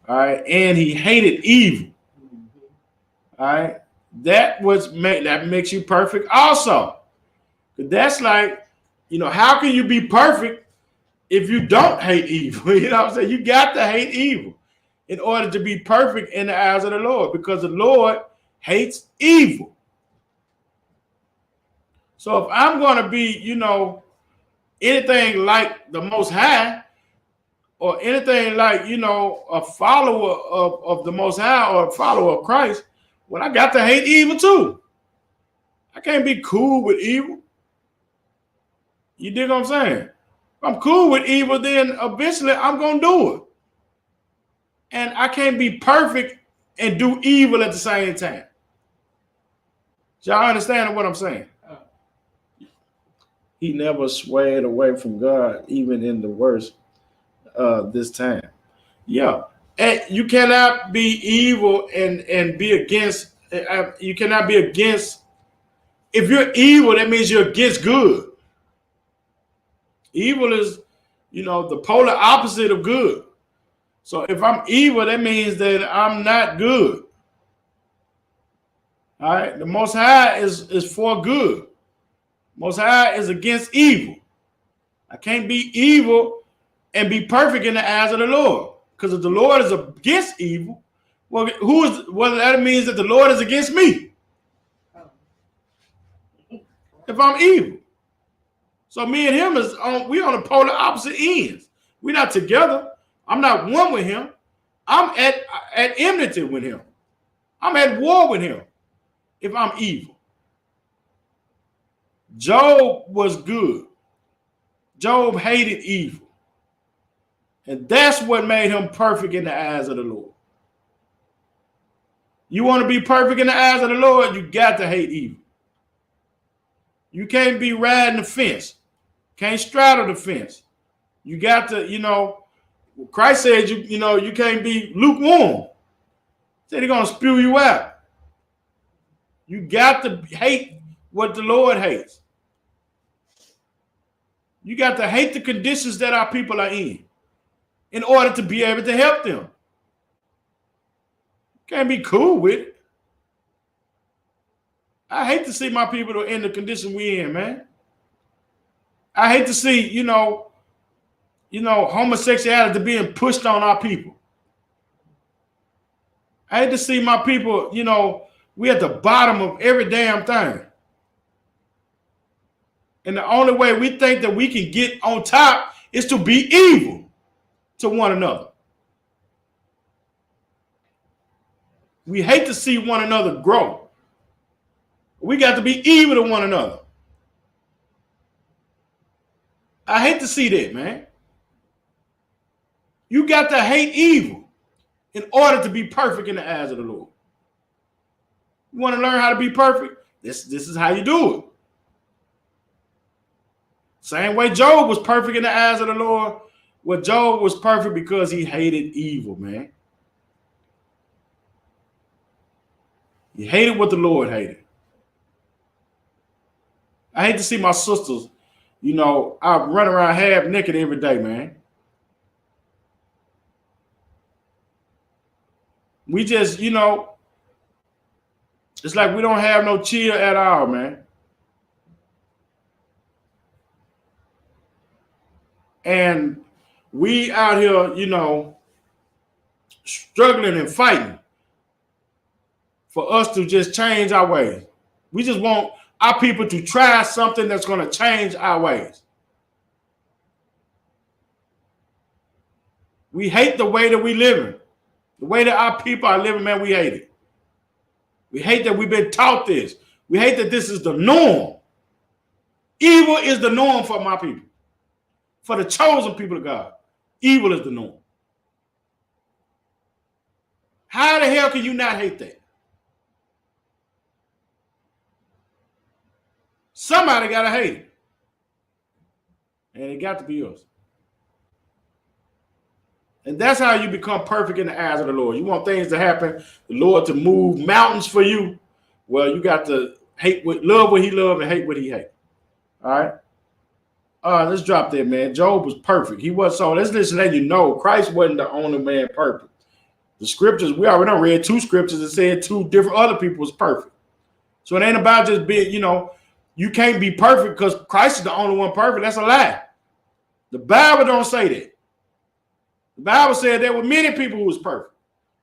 All right, and he hated evil. All right, that makes you perfect also. That's like, you know, how can you be perfect if you don't hate evil? You know what I'm saying? You got to hate evil in order to be perfect in the eyes of the Lord, because the Lord hates evil. So if I'm going to be, you know, anything like the Most High, or anything like, you know, a follower of the Most High, or a follower of Christ, well, I got to hate evil too. I can't be cool with evil. You dig what I'm saying? If I'm cool with evil, then eventually I'm going to do it. And I can't be perfect and do evil at the same time. Y'all understand what I'm saying? He never swayed away from God, even in the worst this time. Yeah. And you cannot be evil and be against, you cannot be against. If you're evil, that means you're against good. Evil is, you know, the polar opposite of good. So if I'm evil, that means that I'm not good. All right. The Most High is for good. Most High is against evil. I can't be evil and be perfect in the eyes of the Lord. Because if the Lord is against evil, well, that means that the Lord is against me. If I'm evil. So me and him we on the polar opposite ends. We're not together. I'm not one with him. I'm at enmity with him. I'm at war with him if I'm evil. Job was good. Job hated evil. And that's what made him perfect in the eyes of the Lord. You want to be perfect in the eyes of the Lord, you got to hate evil. You can't be riding the fence. Can't straddle the fence. You got to, you know, Christ said you can't be lukewarm. He said he's going to spew you out. You got to hate what the Lord hates. You got to hate the conditions that our people are in order to be able to help them. Can't be cool with it. I hate to see my people in the condition we in, man. I hate to see, you know, homosexuality being pushed on our people. I hate to see my people, you know, we at the bottom of every damn thing. And the only way we think that we can get on top is to be evil to one another. We hate to see one another grow. We got to be evil to one another. I hate to see that, man. You got to hate evil in order to be perfect in the eyes of the Lord. You want to learn how to be perfect? This is how you do it. Same way Job was perfect in the eyes of the Lord. Well, Job was perfect because he hated evil, man. He hated what the Lord hated. I hate to see my sisters, you know, I run around half naked every day, man. We just, you know, it's like we don't have no chill at all, man. And we out here, you know, struggling and fighting for us to just change our ways. We just want our people to try something that's going to change our ways. We hate the way that we living. The way that our people are living, man, we hate it. We hate that we've been taught this. We hate that this is the norm. Evil is the norm for my people. For the chosen people of God, evil is the norm. How the hell can you not hate that? Somebody got to hate it. And it got to be us. And that's how you become perfect in the eyes of the Lord. You want things to happen, the Lord to move mountains for you. Well, you got to love what he loved and hate what he hated. All right? Let's drop that, man. Job was perfect. He was so. Let's just let you know, Christ wasn't the only man perfect. The scriptures, we already read 2 scriptures that said 2 different other people was perfect. So it ain't about just being, you can't be perfect because Christ is the only one perfect. That's a lie. The Bible don't say that. The Bible said there were many people who was perfect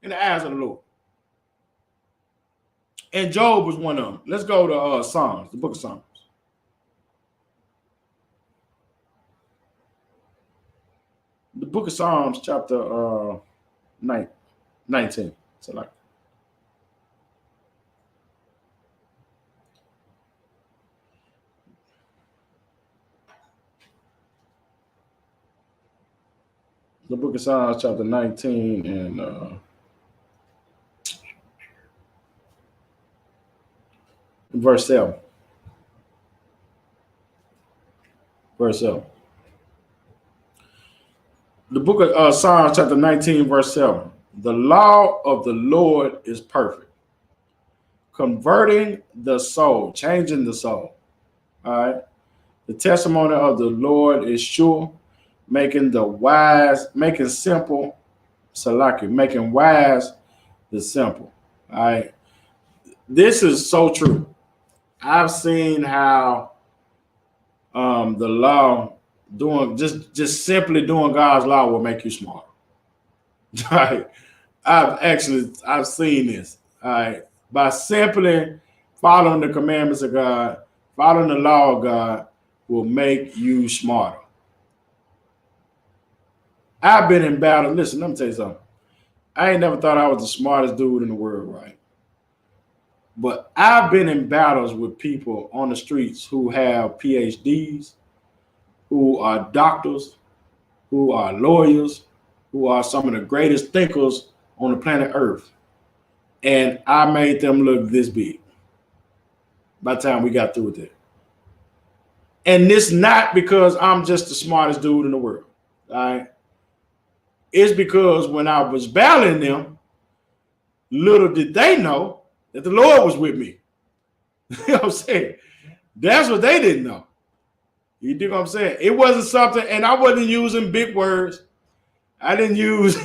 in the eyes of the Lord. And Job was one of them. Let's go to Psalms, the book of Psalms. The book of Psalms, chapter 19. So like the book of Psalms, chapter 19, and verse 7. Verse 7. The book of Psalms, chapter 19, verse 7. The law of the Lord is perfect, converting the soul, changing the soul. All right. The testimony of the Lord is sure, making simple, Salaki, making wise the simple. All right. This is so true. I've seen how the law doing just simply doing God's law will make you smart. Right. I've seen this. All right. By simply following the commandments of God, following the law of God will make you smarter. I've been in battle. Listen, let me tell you something. I ain't never thought I was the smartest dude in the world, right? But I've been in battles with people on the streets who have PhDs, who are doctors, who are lawyers, who are some of the greatest thinkers on the planet Earth. And I made them look this big by the time we got through with it. And this not because I'm just the smartest dude in the world. All right. It's because when I was battling them, little did they know that the Lord was with me. You know what I'm saying? That's what they didn't know. You dig what I'm saying? It wasn't something, and I wasn't using big words. I didn't use,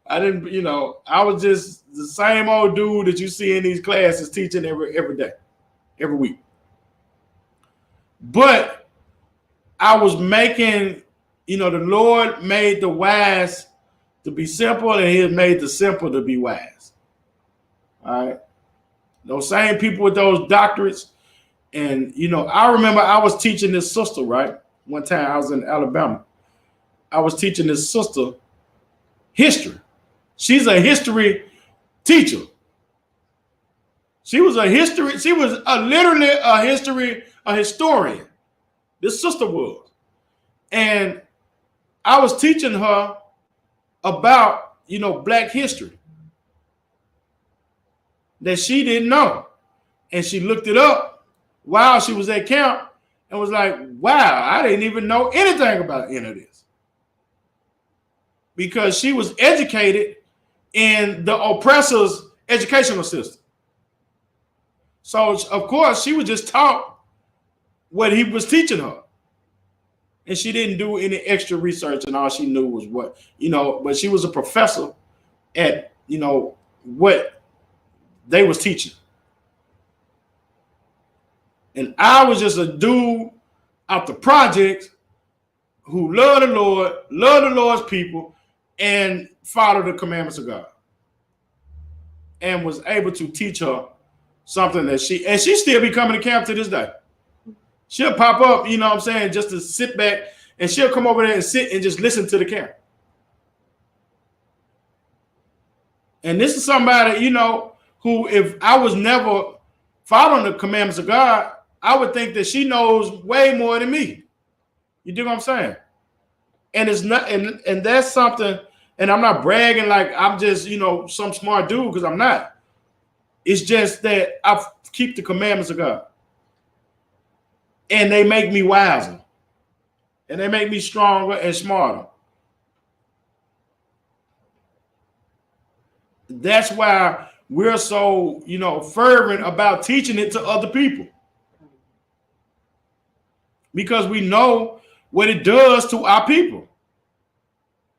I was just the same old dude that you see in these classes teaching every day, every week. But I was making, the Lord made the wise to be simple, and he has made the simple to be wise. All right. Those same people with those doctorates. And, I remember I was teaching this sister, right? One time I was in Alabama. I was teaching this sister history. She's a history teacher. She was literally a historian. This sister was. And I was teaching her about, Black history that she didn't know. And she looked it up while she was at camp and was like, wow, I didn't even know anything about any of this. Because she was educated in the oppressor's educational system. So, of course, she was just taught what he was teaching her. And she didn't do any extra research, and all she knew was what, but she was a professor at, what they was teaching. And I was just a dude out the projects who loved the Lord, loved the Lord's people, and followed the commandments of God. And was able to teach her something that she still be coming to camp to this day. She'll pop up, just to sit back, and she'll come over there and sit and just listen to the camp. And this is somebody, who if I was never following the commandments of God, I would think that she knows way more than me. You dig what I'm saying? And it's not, and that's something, and I'm not bragging like I'm just, some smart dude, because I'm not. It's just that I keep the commandments of God. And they make me wiser. And they make me stronger and smarter. That's why we're so, fervent about teaching it to other people. Because we know what it does to our people.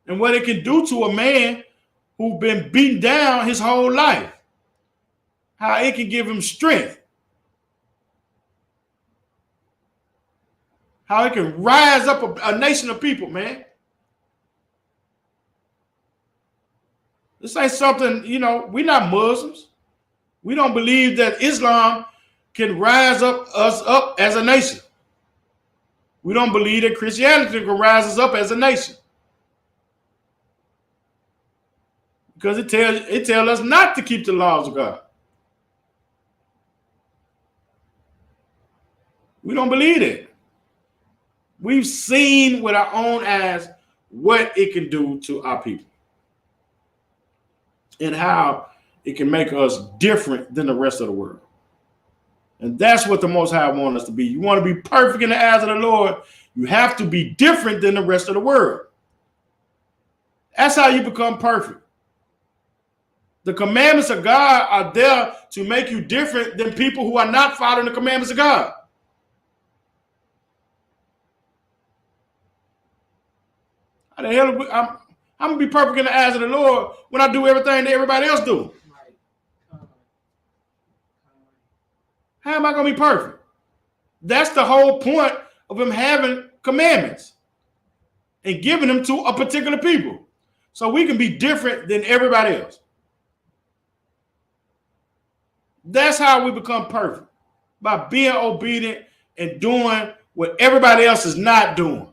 And what it can do to a man who've been beaten down his whole life, how it can give him strength, how it can rise up a nation of people, man. This ain't something, we're not Muslims. We don't believe that Islam can rise us up as a nation. We don't believe that Christianity can rise us up as a nation. Because it tells us not to keep the laws of God. We don't believe it. We've seen with our own eyes what it can do to our people and how it can make us different than the rest of the world. And that's what the Most High wants us to be. You want to be perfect in the eyes of the Lord, you have to be different than the rest of the world. That's how you become perfect. The commandments of God are there to make you different than people who are not following the commandments of God. How the hell I'm going to be perfect in the eyes of the Lord when I do everything that everybody else do? How am I going to be perfect? That's the whole point of him having commandments and giving them to a particular people. So we can be different than everybody else. That's how we become perfect, by being obedient and doing what everybody else is not doing.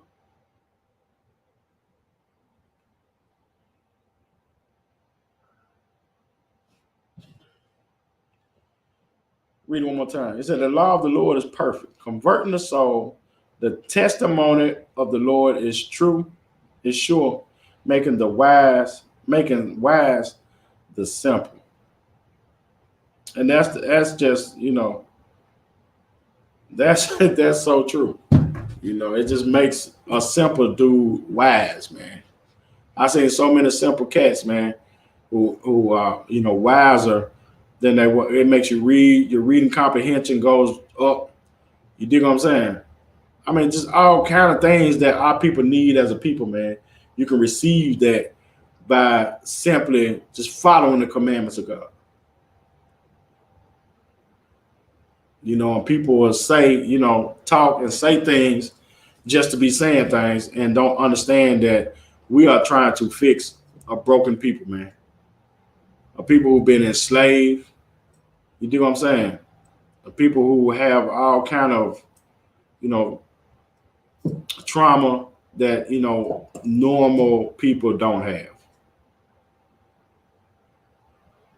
Read it one more time. It said, the law of the Lord is perfect, converting the soul. The testimony of the Lord is true, is sure, making wise the simple. And that's just, that's so true. It just makes a simple dude wise, man. I seen so many simple cats, man, who are, wiser than they were. It makes you read, your reading comprehension goes up. You dig what I'm saying? I mean, just all kind of things that our people need as a people, man. You can receive that by simply just following the commandments of God. And people will say, talk and say things just to be saying things and don't understand that we are trying to fix a broken people, man. A people who've been enslaved. You do what I'm saying? The people who have all kind of, trauma that, normal people don't have.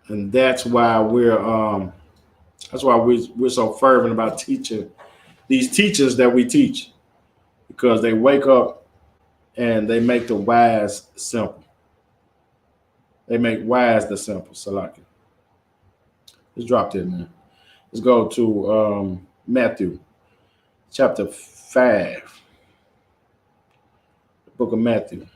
And that's why we're so fervent about teaching these teachers that we teach, because they wake up and they make the wise simple. They make wise the simple. Salaki. Let's drop that, man. Let's go to Matthew chapter 5. The book of Matthew.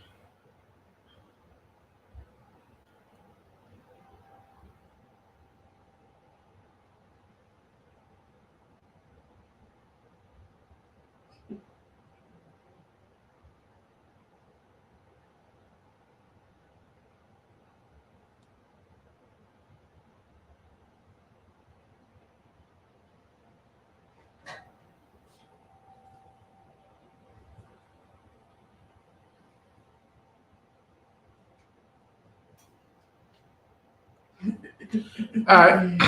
All right.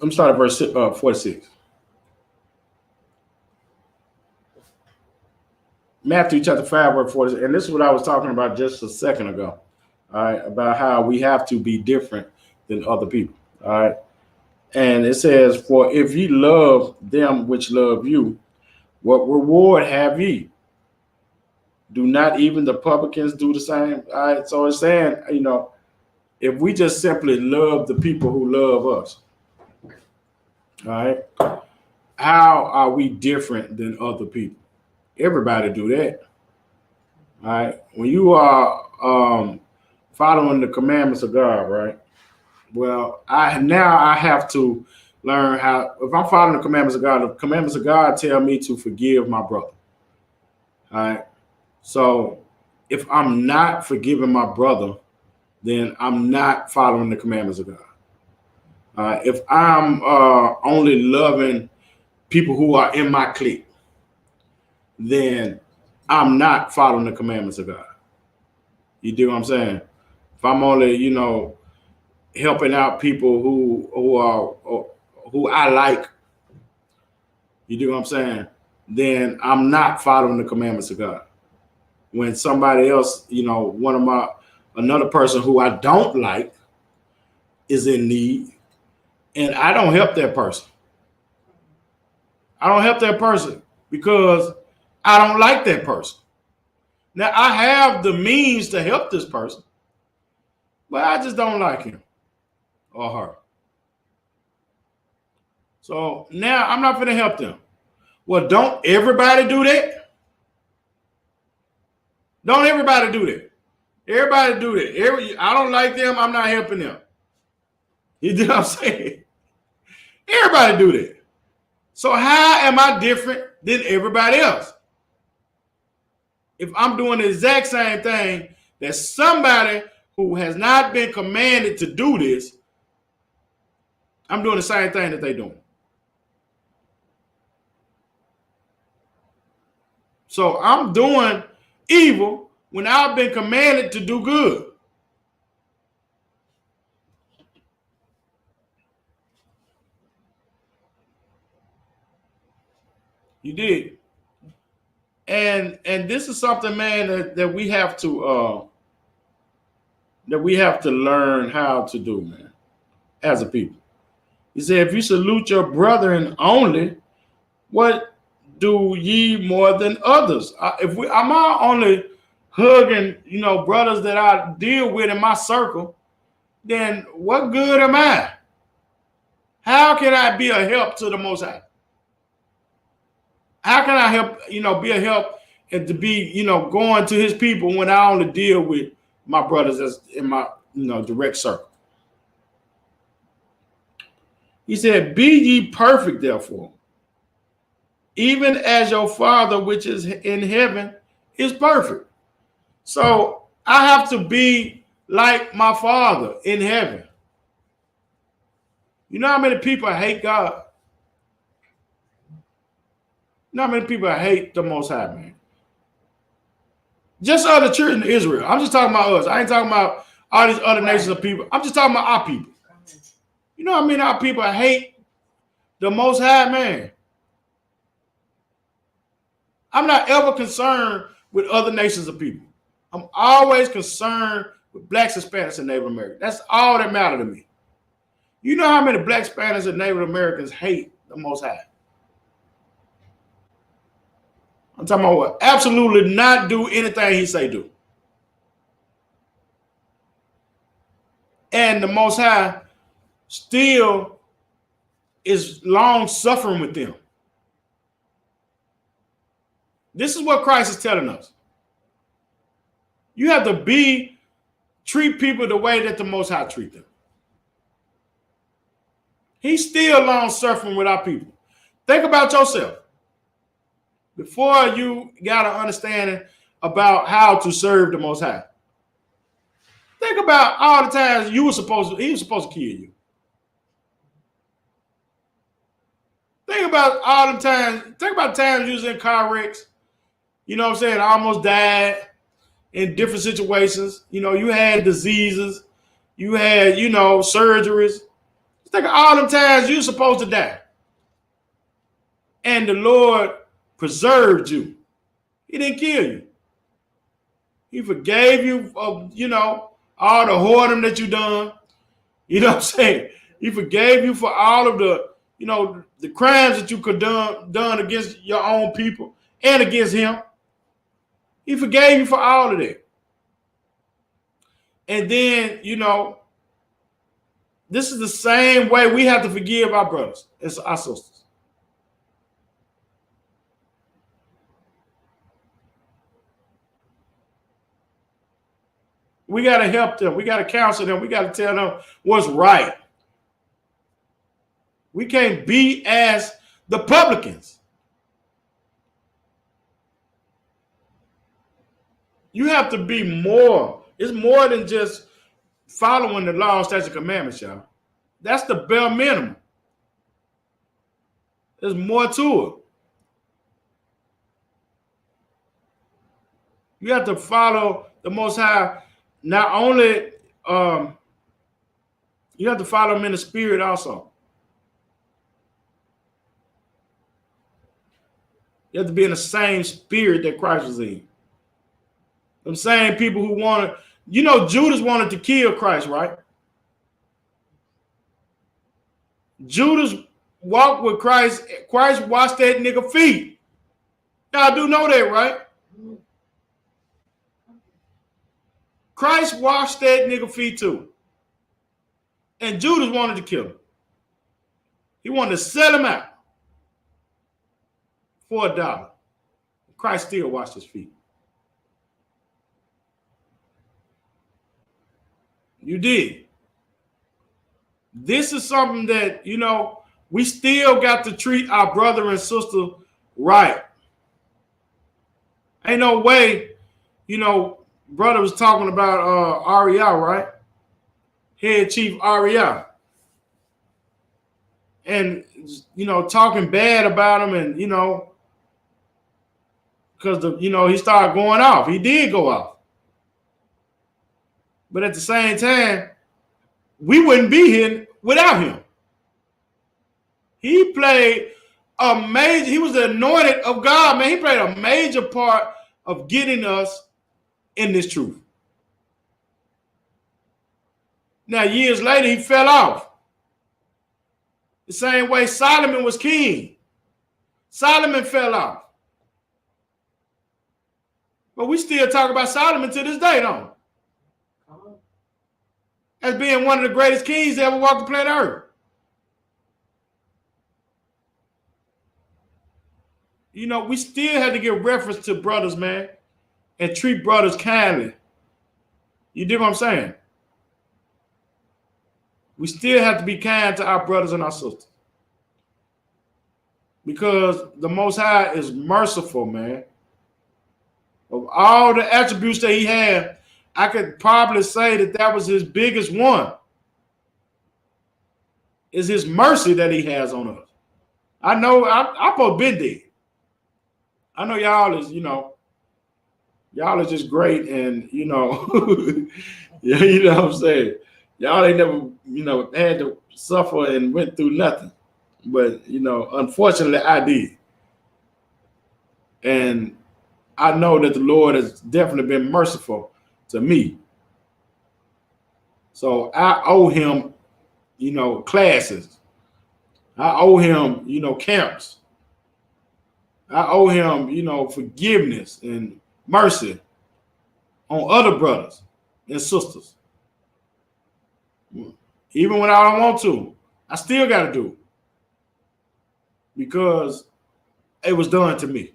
I'm starting at verse 46. Matthew chapter 5, verse 46. And this is what I was talking about just a second ago. All right. About how we have to be different than other people. All right. And it says, for if ye love them which love you, what reward have ye? Do not even the publicans do the same? All right. So it's saying, if we just simply love the people who love us, all right, how are we different than other people? Everybody do that. All right. When you are following the commandments of God, right? Well, I have to learn how, if I'm following the commandments of God tell me to forgive my brother. All right. So if I'm not forgiving my brother, then I'm not following the commandments of God. If I'm only loving people who are in my clique, then I'm not following the commandments of God. You do what I'm saying? If I'm only, helping out people who I like, you do what I'm saying? Then I'm not following the commandments of God. When somebody else, another person who I don't like is in need, and I don't help that person. I don't help that person because I don't like that person. Now, I have the means to help this person, but I just don't like him or her. So now I'm not going to help them. Well, don't everybody do that? Don't everybody do that. Everybody do that. I don't like them. I'm not helping them. You know what I'm saying? Everybody do that. So how am I different than everybody else? If I'm doing the exact same thing that somebody who has not been commanded to do this, I'm doing the same thing that they're doing. So I'm doing evil when I've been commanded to do good. You did. And this is something, man, that we have to learn how to do, man, as a people. He said, if you salute your brethren only, what do ye more than others? Am I only hugging, brothers that I deal with in my circle, then what good am I? How can I be a help to the Most High? How can I help, be a help and to be, going to his people when I only deal with my brothers as in my, direct circle? He said, be ye perfect, therefore, even as your Father which is in heaven is perfect. So I have to be like my Father in heaven. You know how many people hate God? You know how many people hate the Most High, man? Just other children of Israel. I'm just talking about us. I ain't talking about all these other nations of people. I'm just talking about our people. You know what I mean? Our people hate the Most High, man. I'm not ever concerned with other nations of people. I'm always concerned with blacks, Hispanics, and Native Americans. That's all that matters to me. You know how many blacks, Hispanics, and Native Americans hate the Most High? I'm talking about what? Absolutely not do anything he say do. And the Most High still is long suffering with them. This is what Christ is telling us. You have to treat people the way that the Most High treat them. He's still long suffering with our people. Think about yourself. Before you got an understanding about how to serve the Most High, think about all the times he was supposed to kill you. Think about all the times. Think about times you was in car wrecks. You know what I'm saying? Almost died in different situations. You had diseases. You had, surgeries. Think of all the times you were supposed to die. And the Lord preserved you. He didn't kill you. He forgave you of, all the whoredom that you done. You know what I'm saying? He forgave you for all of the, the crimes that you could done against your own people and against him. He forgave you for all of that. And then, this is the same way we have to forgive our brothers and our sisters. We got to help them. We got to counsel them. We got to tell them what's right. We can't be as the publicans. You have to be more. It's more than just following the law, statutes, and commandments, y'all. That's the bare minimum. There's more to it. You have to follow the Most High. Not only you have to follow him in the spirit also. You have to be in the same spirit that Christ was in. Them same people who wanted, you know, Judas wanted to kill Christ, right? Judas walked with Christ. Christ washed that nigga feet. Y'all do know that, right? Christ washed that nigga feet too. And Judas wanted to kill him. He wanted to sell him out for $1. Christ still washed his feet. You did. This is something that, you know, we still got to treat our brother and sister right. Ain't no way, you know, brother was talking about Ariel, right? Head Chief Ariel. And, you know, talking bad about him and, you know, because, you know, he started going off. He did go off. But at the same time, we wouldn't be here without him. He played a major, he was the anointed of God, man. He played a major part of getting us in this truth. Now, years later, he fell off. The same way Solomon was king. Solomon fell off. But we still talk about Solomon to this day, don't we? As being one of the greatest kings that ever walked the planet Earth. You know, we still had to give reference to brothers, man, and treat brothers kindly. You dig what I'm saying? We still have to be kind to our brothers and our sisters. Because the Most High is merciful, man. Of all the attributes that he had, I could probably say that that was his biggest one. Is his mercy that he has on us. I know I both been there. I know y'all is, you know, y'all are just great, and you know, yeah, you know what I'm saying. Y'all ain't never, you know, had to suffer and went through nothing. But, you know, unfortunately, I did. And I know that the Lord has definitely been merciful to me. So I owe him, you know, classes. I owe him, you know, camps. I owe him, you know, forgiveness and mercy on other brothers and sisters. Even when I don't want to, I still got to do it. Because it was done to me.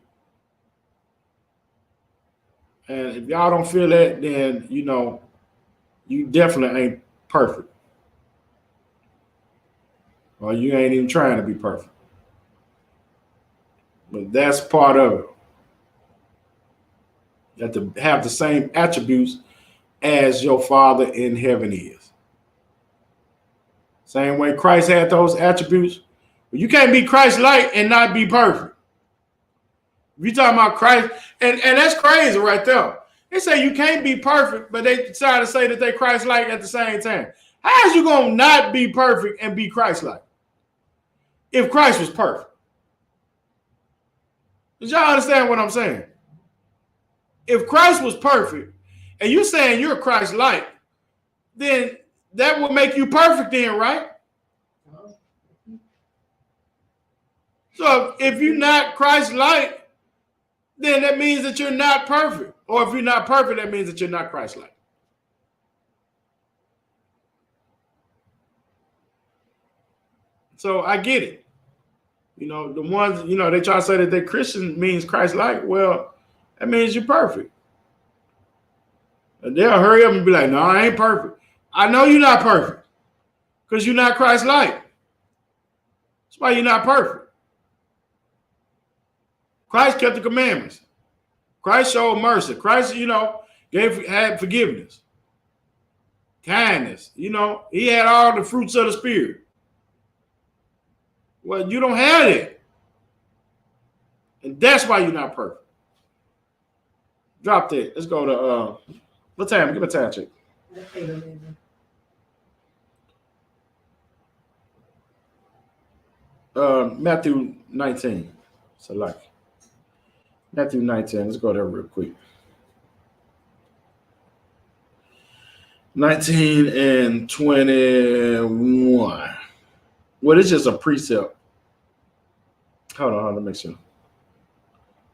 And if y'all don't feel that, then, you know, you definitely ain't perfect. Or you ain't even trying to be perfect. But that's part of it. You have to have the same attributes as your Father in heaven is. Same way Christ had those attributes. But you can't be Christ-like and not be perfect. If you're talking about Christ, and that's crazy right there. They say you can't be perfect, but they try to say that they Christ-like at the same time. How is you going to not be perfect and be Christ-like if Christ was perfect? Did y'all understand what I'm saying? If Christ was perfect and you're saying you're Christ-like, then that would make you perfect then, right? So if you're not Christ-like, then that means that you're not perfect. Or if you're not perfect, that means that you're not Christ-like. So I get it. You know, the ones, you know, they try to say that they're Christian means Christ-like. Well, that means you're perfect. And they'll hurry up and be like, no, I ain't perfect. I know you're not perfect because you're not Christ-like. That's why you're not perfect. Christ kept the commandments. Christ showed mercy. Christ, you know, had forgiveness. kindness. You know, he had all the fruits of the Spirit. Well, you don't have it. And that's why you're not perfect. Drop that. Let's go to what time? Give me a time check. Matthew 19. So like Matthew 19. Let's go there real quick. 19 and 21. Well, it's just a precept. Hold on, let me make sure.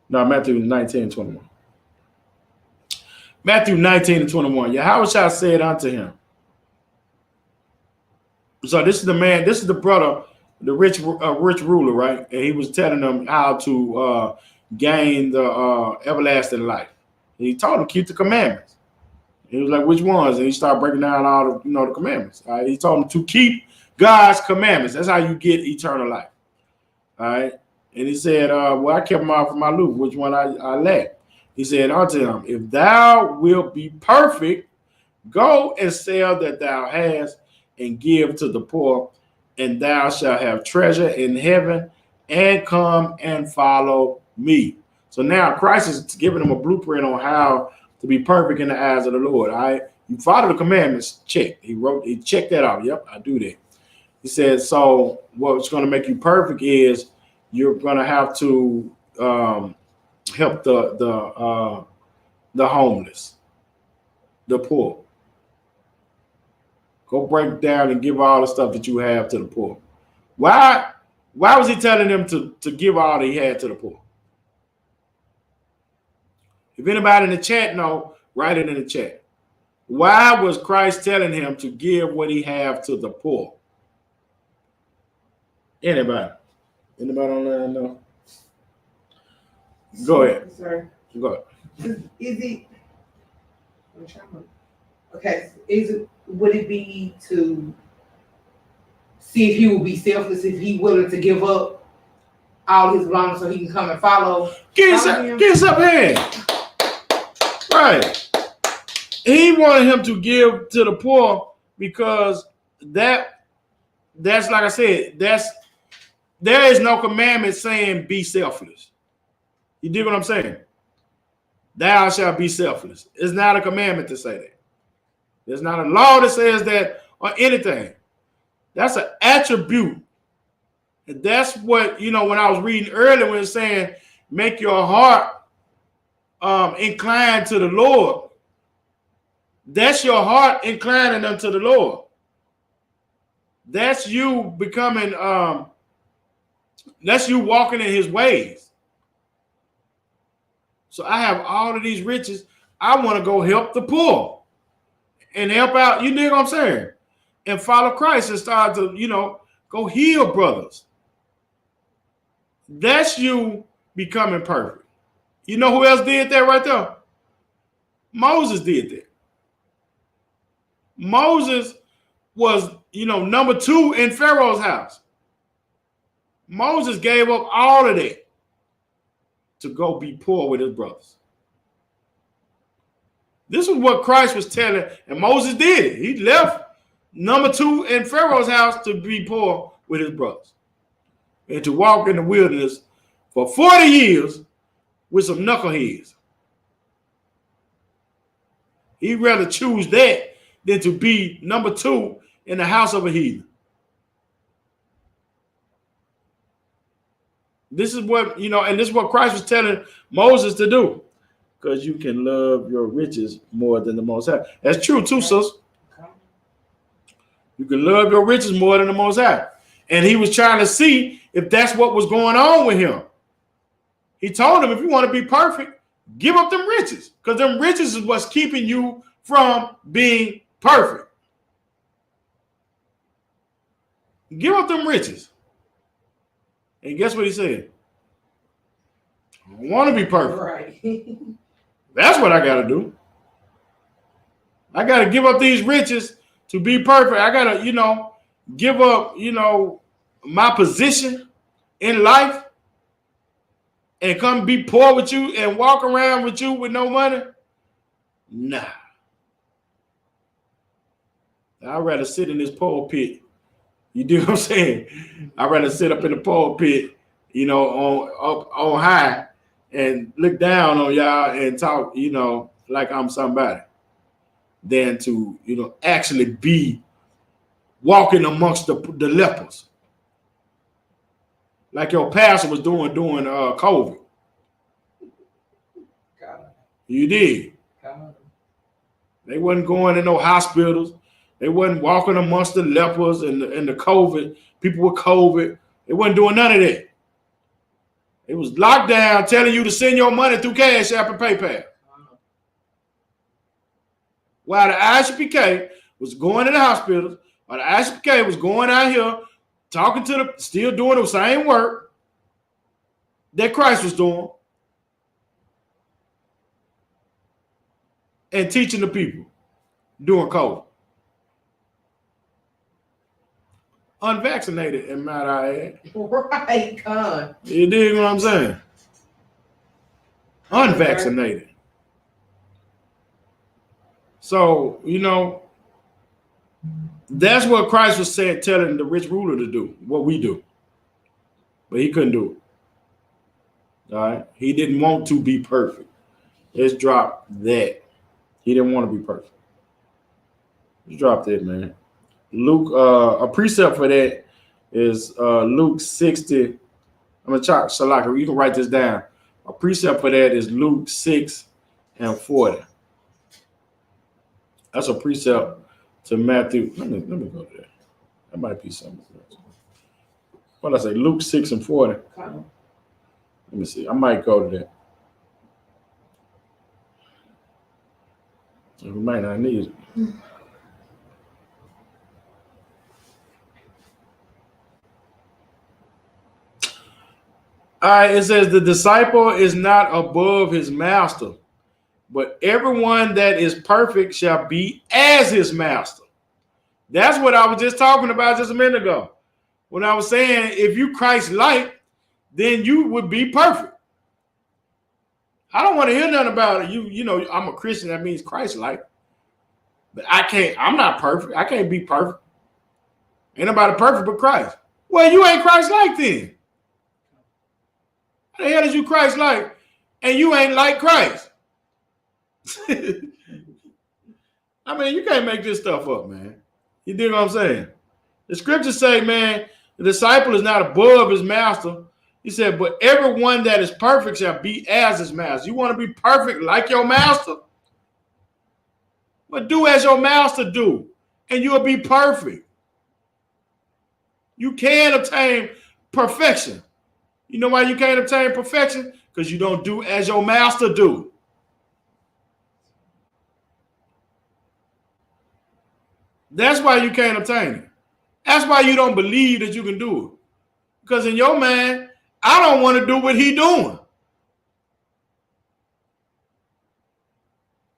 No, Matthew 19 and 21. Matthew 19 and 21. Yahushua said unto him. So this is the man, this is the brother, the rich ruler, right? And he was telling them how to gain the everlasting life. And he told him keep the commandments. He was like, which ones? And he started breaking down all the, the commandments. All right? He told him to keep God's commandments. That's how you get eternal life. All right. And he said, well, I kept them out from my loop, which one I lacked. He said unto him, if thou wilt be perfect, go and sell that thou hast and give to the poor, and thou shalt have treasure in heaven, and come and follow me. So now Christ is giving them a blueprint on how to be perfect in the eyes of the Lord. All right. You follow the commandments, check. He checked that out. Yep, I do that. He said, so what's going to make you perfect is you're going to have to help the homeless, the poor. Go break down and give all the stuff that you have to the poor. Why was he telling them to give all that he had to the poor? If anybody in the chat know, write it in the chat. Why was Christ telling him to give what he have to the poor? Anybody? Anybody online know? Go ahead. Sorry. Go ahead. Is it? Okay. Would it be to see if he will be selfless, if he willing to give up all his belongings so he can come and follow? Get us up here. Right. He wanted him to give to the poor because that's like I said, there is no commandment saying be selfless. You dig what I'm saying? Thou shalt be selfless. It's not a commandment to say that. There's not a law that says that or anything. That's an attribute. And that's what, when I was reading earlier when it's saying make your heart inclined to the Lord. That's your heart inclining unto the Lord. That's you becoming, that's you walking in his ways. So I have all of these riches. I want to go help the poor and help out. You dig what I'm saying? And follow Christ and start to, go heal brothers. That's you becoming perfect. You know who else did that right there? Moses did that. Moses was, number 2 in Pharaoh's house. Moses gave up all of that to go be poor with his brothers. This is what Christ was telling, and Moses did it. He left number 2 in Pharaoh's house to be poor with his brothers and to walk in the wilderness for 40 years with some knuckleheads. He'd rather choose that than to be number 2 in the house of a heathen. This is what, and this is what Christ was telling Moses to do. Because you can love your riches more than the Most High. That's true too, sis. You can love your riches more than the Most High. And he was trying to see if that's what was going on with him. He told him, if you want to be perfect, give up them riches. Because them riches is what's keeping you from being perfect. Give up them riches. And guess what he said? I don't want to be perfect. Right. That's what I got to do. I got to give up these riches to be perfect. I got to, give up, my position in life and come be poor with you and walk around with you with no money. Nah. I'd rather sit in this pulpit. You do what I'm saying? I'd rather sit up in the pulpit, you know, on high and look down on y'all and talk, you know, like I'm somebody, than to, you know, actually be walking amongst the lepers. Like your pastor was doing during COVID. You did. They wasn't going to no hospitals. They wasn't walking amongst the lepers and the COVID, people with COVID. They wasn't doing none of that. It was locked down, telling you to send your money through Cash App and PayPal. While the ISUPK was going to the hospitals, while the ISUPK was going out here, talking to still doing the same work that Christ was doing, and teaching the people during COVID. Unvaccinated, and might I add. Right, God. You dig what I'm saying? Unvaccinated. So, you know, that's what Christ was saying, telling the rich ruler to do, what we do. But he couldn't do it. All right? He didn't want to be perfect. Let's drop that. He didn't want to be perfect. Let's drop that, man. Luke, a precept for that is Luke 60. I'm going to chop Salaka. You can write this down. A precept for that is Luke 6:40. That's a precept to Matthew. Let me go there. That might be something. What did I say? Luke 6:40. Let me see. I might go to that. We might not need it. All right, it says the disciple is not above his master, but everyone that is perfect shall be as his master. That's what I was just talking about just a minute ago. When I was saying if you Christ-like, then you would be perfect. I don't want to hear nothing about it. You know, I'm a Christian, that means Christ-like. But I'm not perfect. I can't be perfect. Ain't nobody perfect but Christ. Well, you ain't Christ-like then. How the hell is you Christ-like and you ain't like Christ? I mean, you can't make this stuff up, man. You dig what I'm saying? The scriptures say, man, the disciple is not above his master. He said, but everyone that is perfect shall be as his master. You want to be perfect like your master? But do as your master do, and you'll be perfect. You can obtain perfection. You know why you can't obtain perfection? Because you don't do as your master do. That's why you can't obtain it. That's why you don't believe that you can do it. Because in your mind, I don't want to do what he doing.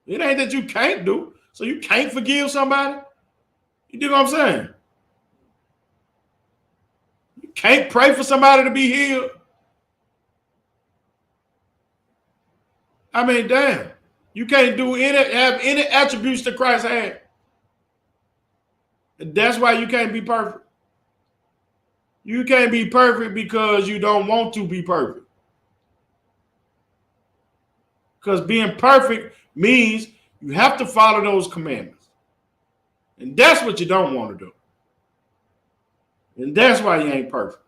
It ain't that you can't do. So you can't forgive somebody? You dig what I'm saying? You can't pray for somebody to be healed? I mean, damn. You can't have any attributes that Christ had. And that's why you can't be perfect. You can't be perfect because you don't want to be perfect. Because being perfect means you have to follow those commandments. And that's what you don't want to do. And that's why you ain't perfect.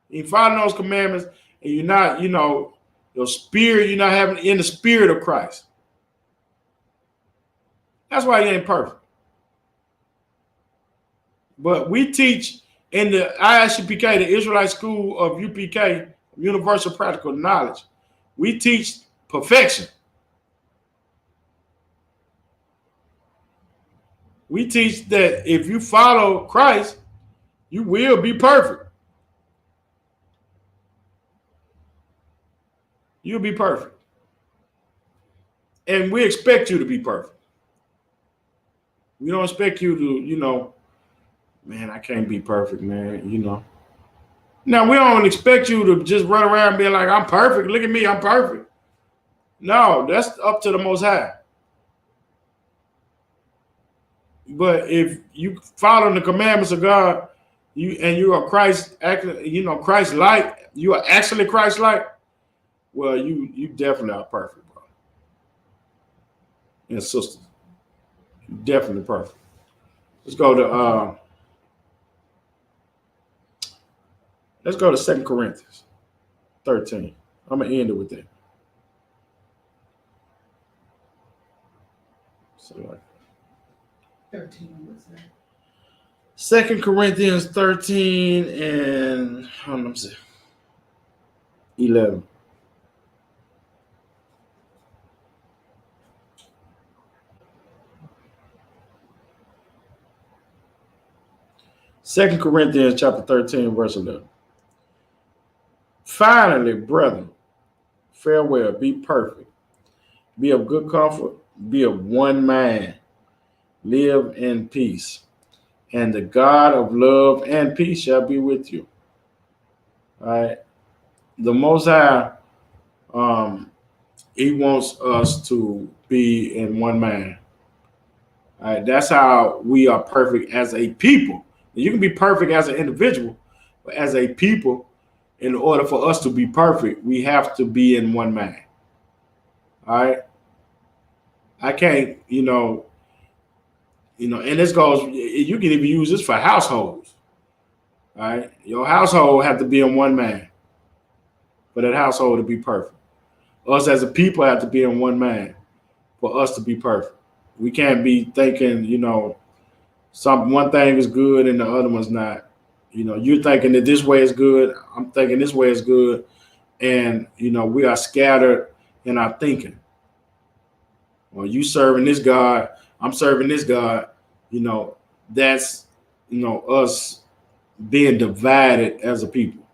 You follow those commandments and you're not, you know, your spirit, you're not having in the spirit of Christ. That's why you ain't perfect. But we teach in the ISUPK, the Israelite School of UPK, Universal Practical Knowledge, we teach perfection. We teach that if you follow Christ, you will be perfect. You'll be perfect. And we expect you to be perfect. We don't expect you to, you know, man, I can't be perfect, man, you know. Now, we don't expect you to just run around and be like, I'm perfect. Look at me, I'm perfect. No, that's up to the Most High. But if you follow the commandments of God, you are Christ, Christ-like, you are actually Christ-like, well, you definitely are perfect, bro. And sisters, you're definitely perfect. Let's go to 2 Corinthians 13. I'm gonna end it with that. So 13, what's that? 2 Corinthians 13 and let me see, 11. Second Corinthians chapter 13, verse 11. Finally, brethren, farewell, be perfect, be of good comfort, be of one mind, live in peace, and the God of love and peace shall be with you. All right. The Most High, he wants us to be in one mind. All right. That's how we are perfect as a people. You can be perfect as an individual, but as a people, in order for us to be perfect, we have to be in one mind. All right. I can't, and this goes, you can even use this for households. All right. Your household have to be in one mind for that household to be perfect. Us as a people have to be in one mind for us to be perfect. We can't be thinking, one thing is good and the other one's not. You're thinking that this way is good. I'm thinking this way is good. And, we are scattered in our thinking. Well, you serving this God, I'm serving this God. That's, us being divided as a people.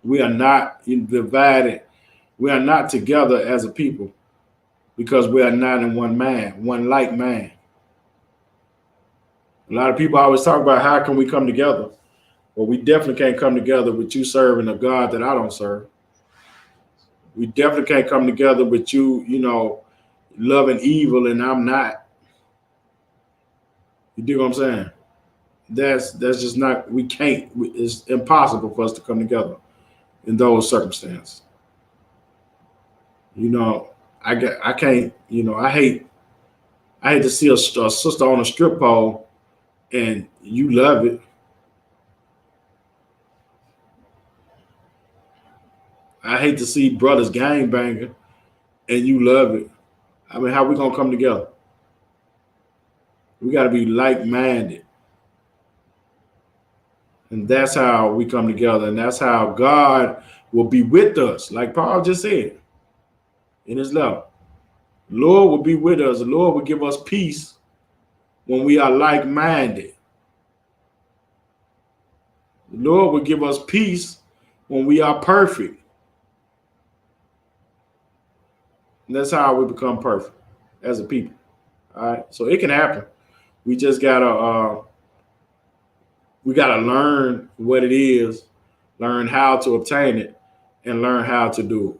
We are not divided. We are not together as a people because we are not in one mind, one like mind. A lot of people always talk about how can we come together? Well, we definitely can't come together with you serving a God that I don't serve. We definitely can't come together with you, loving evil and I'm not. You dig what I'm saying? That's just not, we can't, it's impossible for us to come together in those circumstances. I can't, I hate to see a sister on a strip pole and you love it. I hate to see brothers gangbanging and you love it. I mean, how we gonna come together? We got to be like-minded. And that's how we come together. And that's how God will be with us. Like Paul just said in his letter. The Lord will be with us. The Lord will give us peace when we are like-minded. The Lord will give us peace when we are perfect. And that's how we become perfect as a people. All right. So it can happen. We just gotta learn what it is, learn how to obtain it, and learn how to do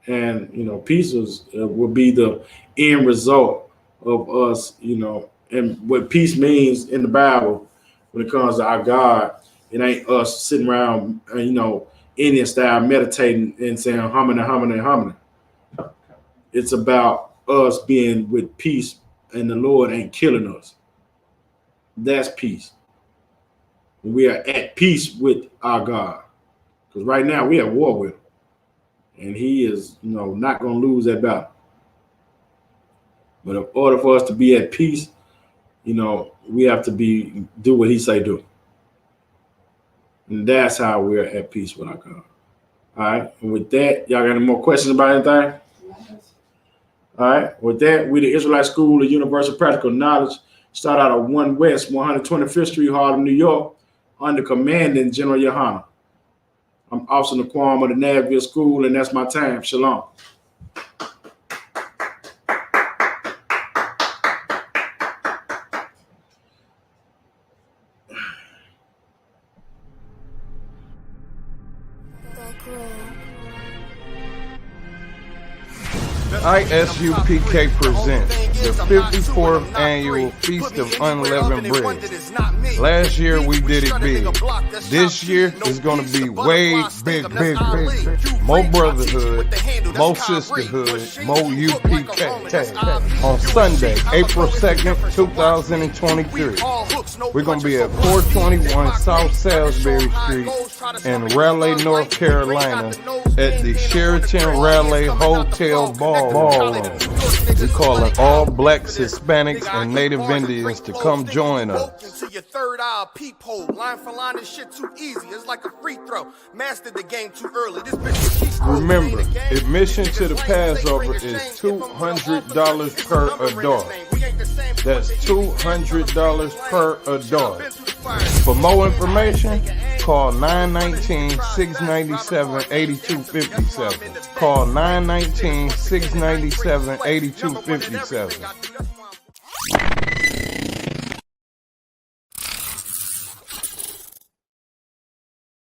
it. And peace will be the end result of us. And what peace means in the Bible when it comes to our God, it ain't us sitting around, Indian style meditating and saying harmony, harmony, harmony. It's about us being with peace and the Lord ain't killing us. That's peace. We are at peace with our God. Because right now we at war with him. And he is, not going to lose that battle. But in order for us to be at peace, we have to do what he say do. And that's how we're at peace with our God. All right. And with that, y'all got any more questions about anything? All right. With that, we the Israelite School of Universal Practical Knowledge. Start out at 1 West, 125th Street, Harlem, New York, under commanding General Yohana. I'm Officer Naquam of the Nashville School, and that's my time. Shalom. ISUPK presents the 54th annual Feast of Unleavened Bread. Last year we did it big. This year is going to be way big. More brotherhood, more sisterhood, more UPK. On Sunday, April 2nd, 2023, we're going to be at 421 South Salisbury Street in Raleigh, North Carolina at the Sheraton Raleigh Hotel Ballroom. We're calling all blacks, Hispanics, and Native Indians to come join us. To your third eye peephole, line for line, this shit too easy. It's like a free throw. Mastered the game too early. This bitch. Remember, admission to the Passover is $200 per adult. That's $200 per adult. For more information, call 919-697-8257. Call 919-697-8257.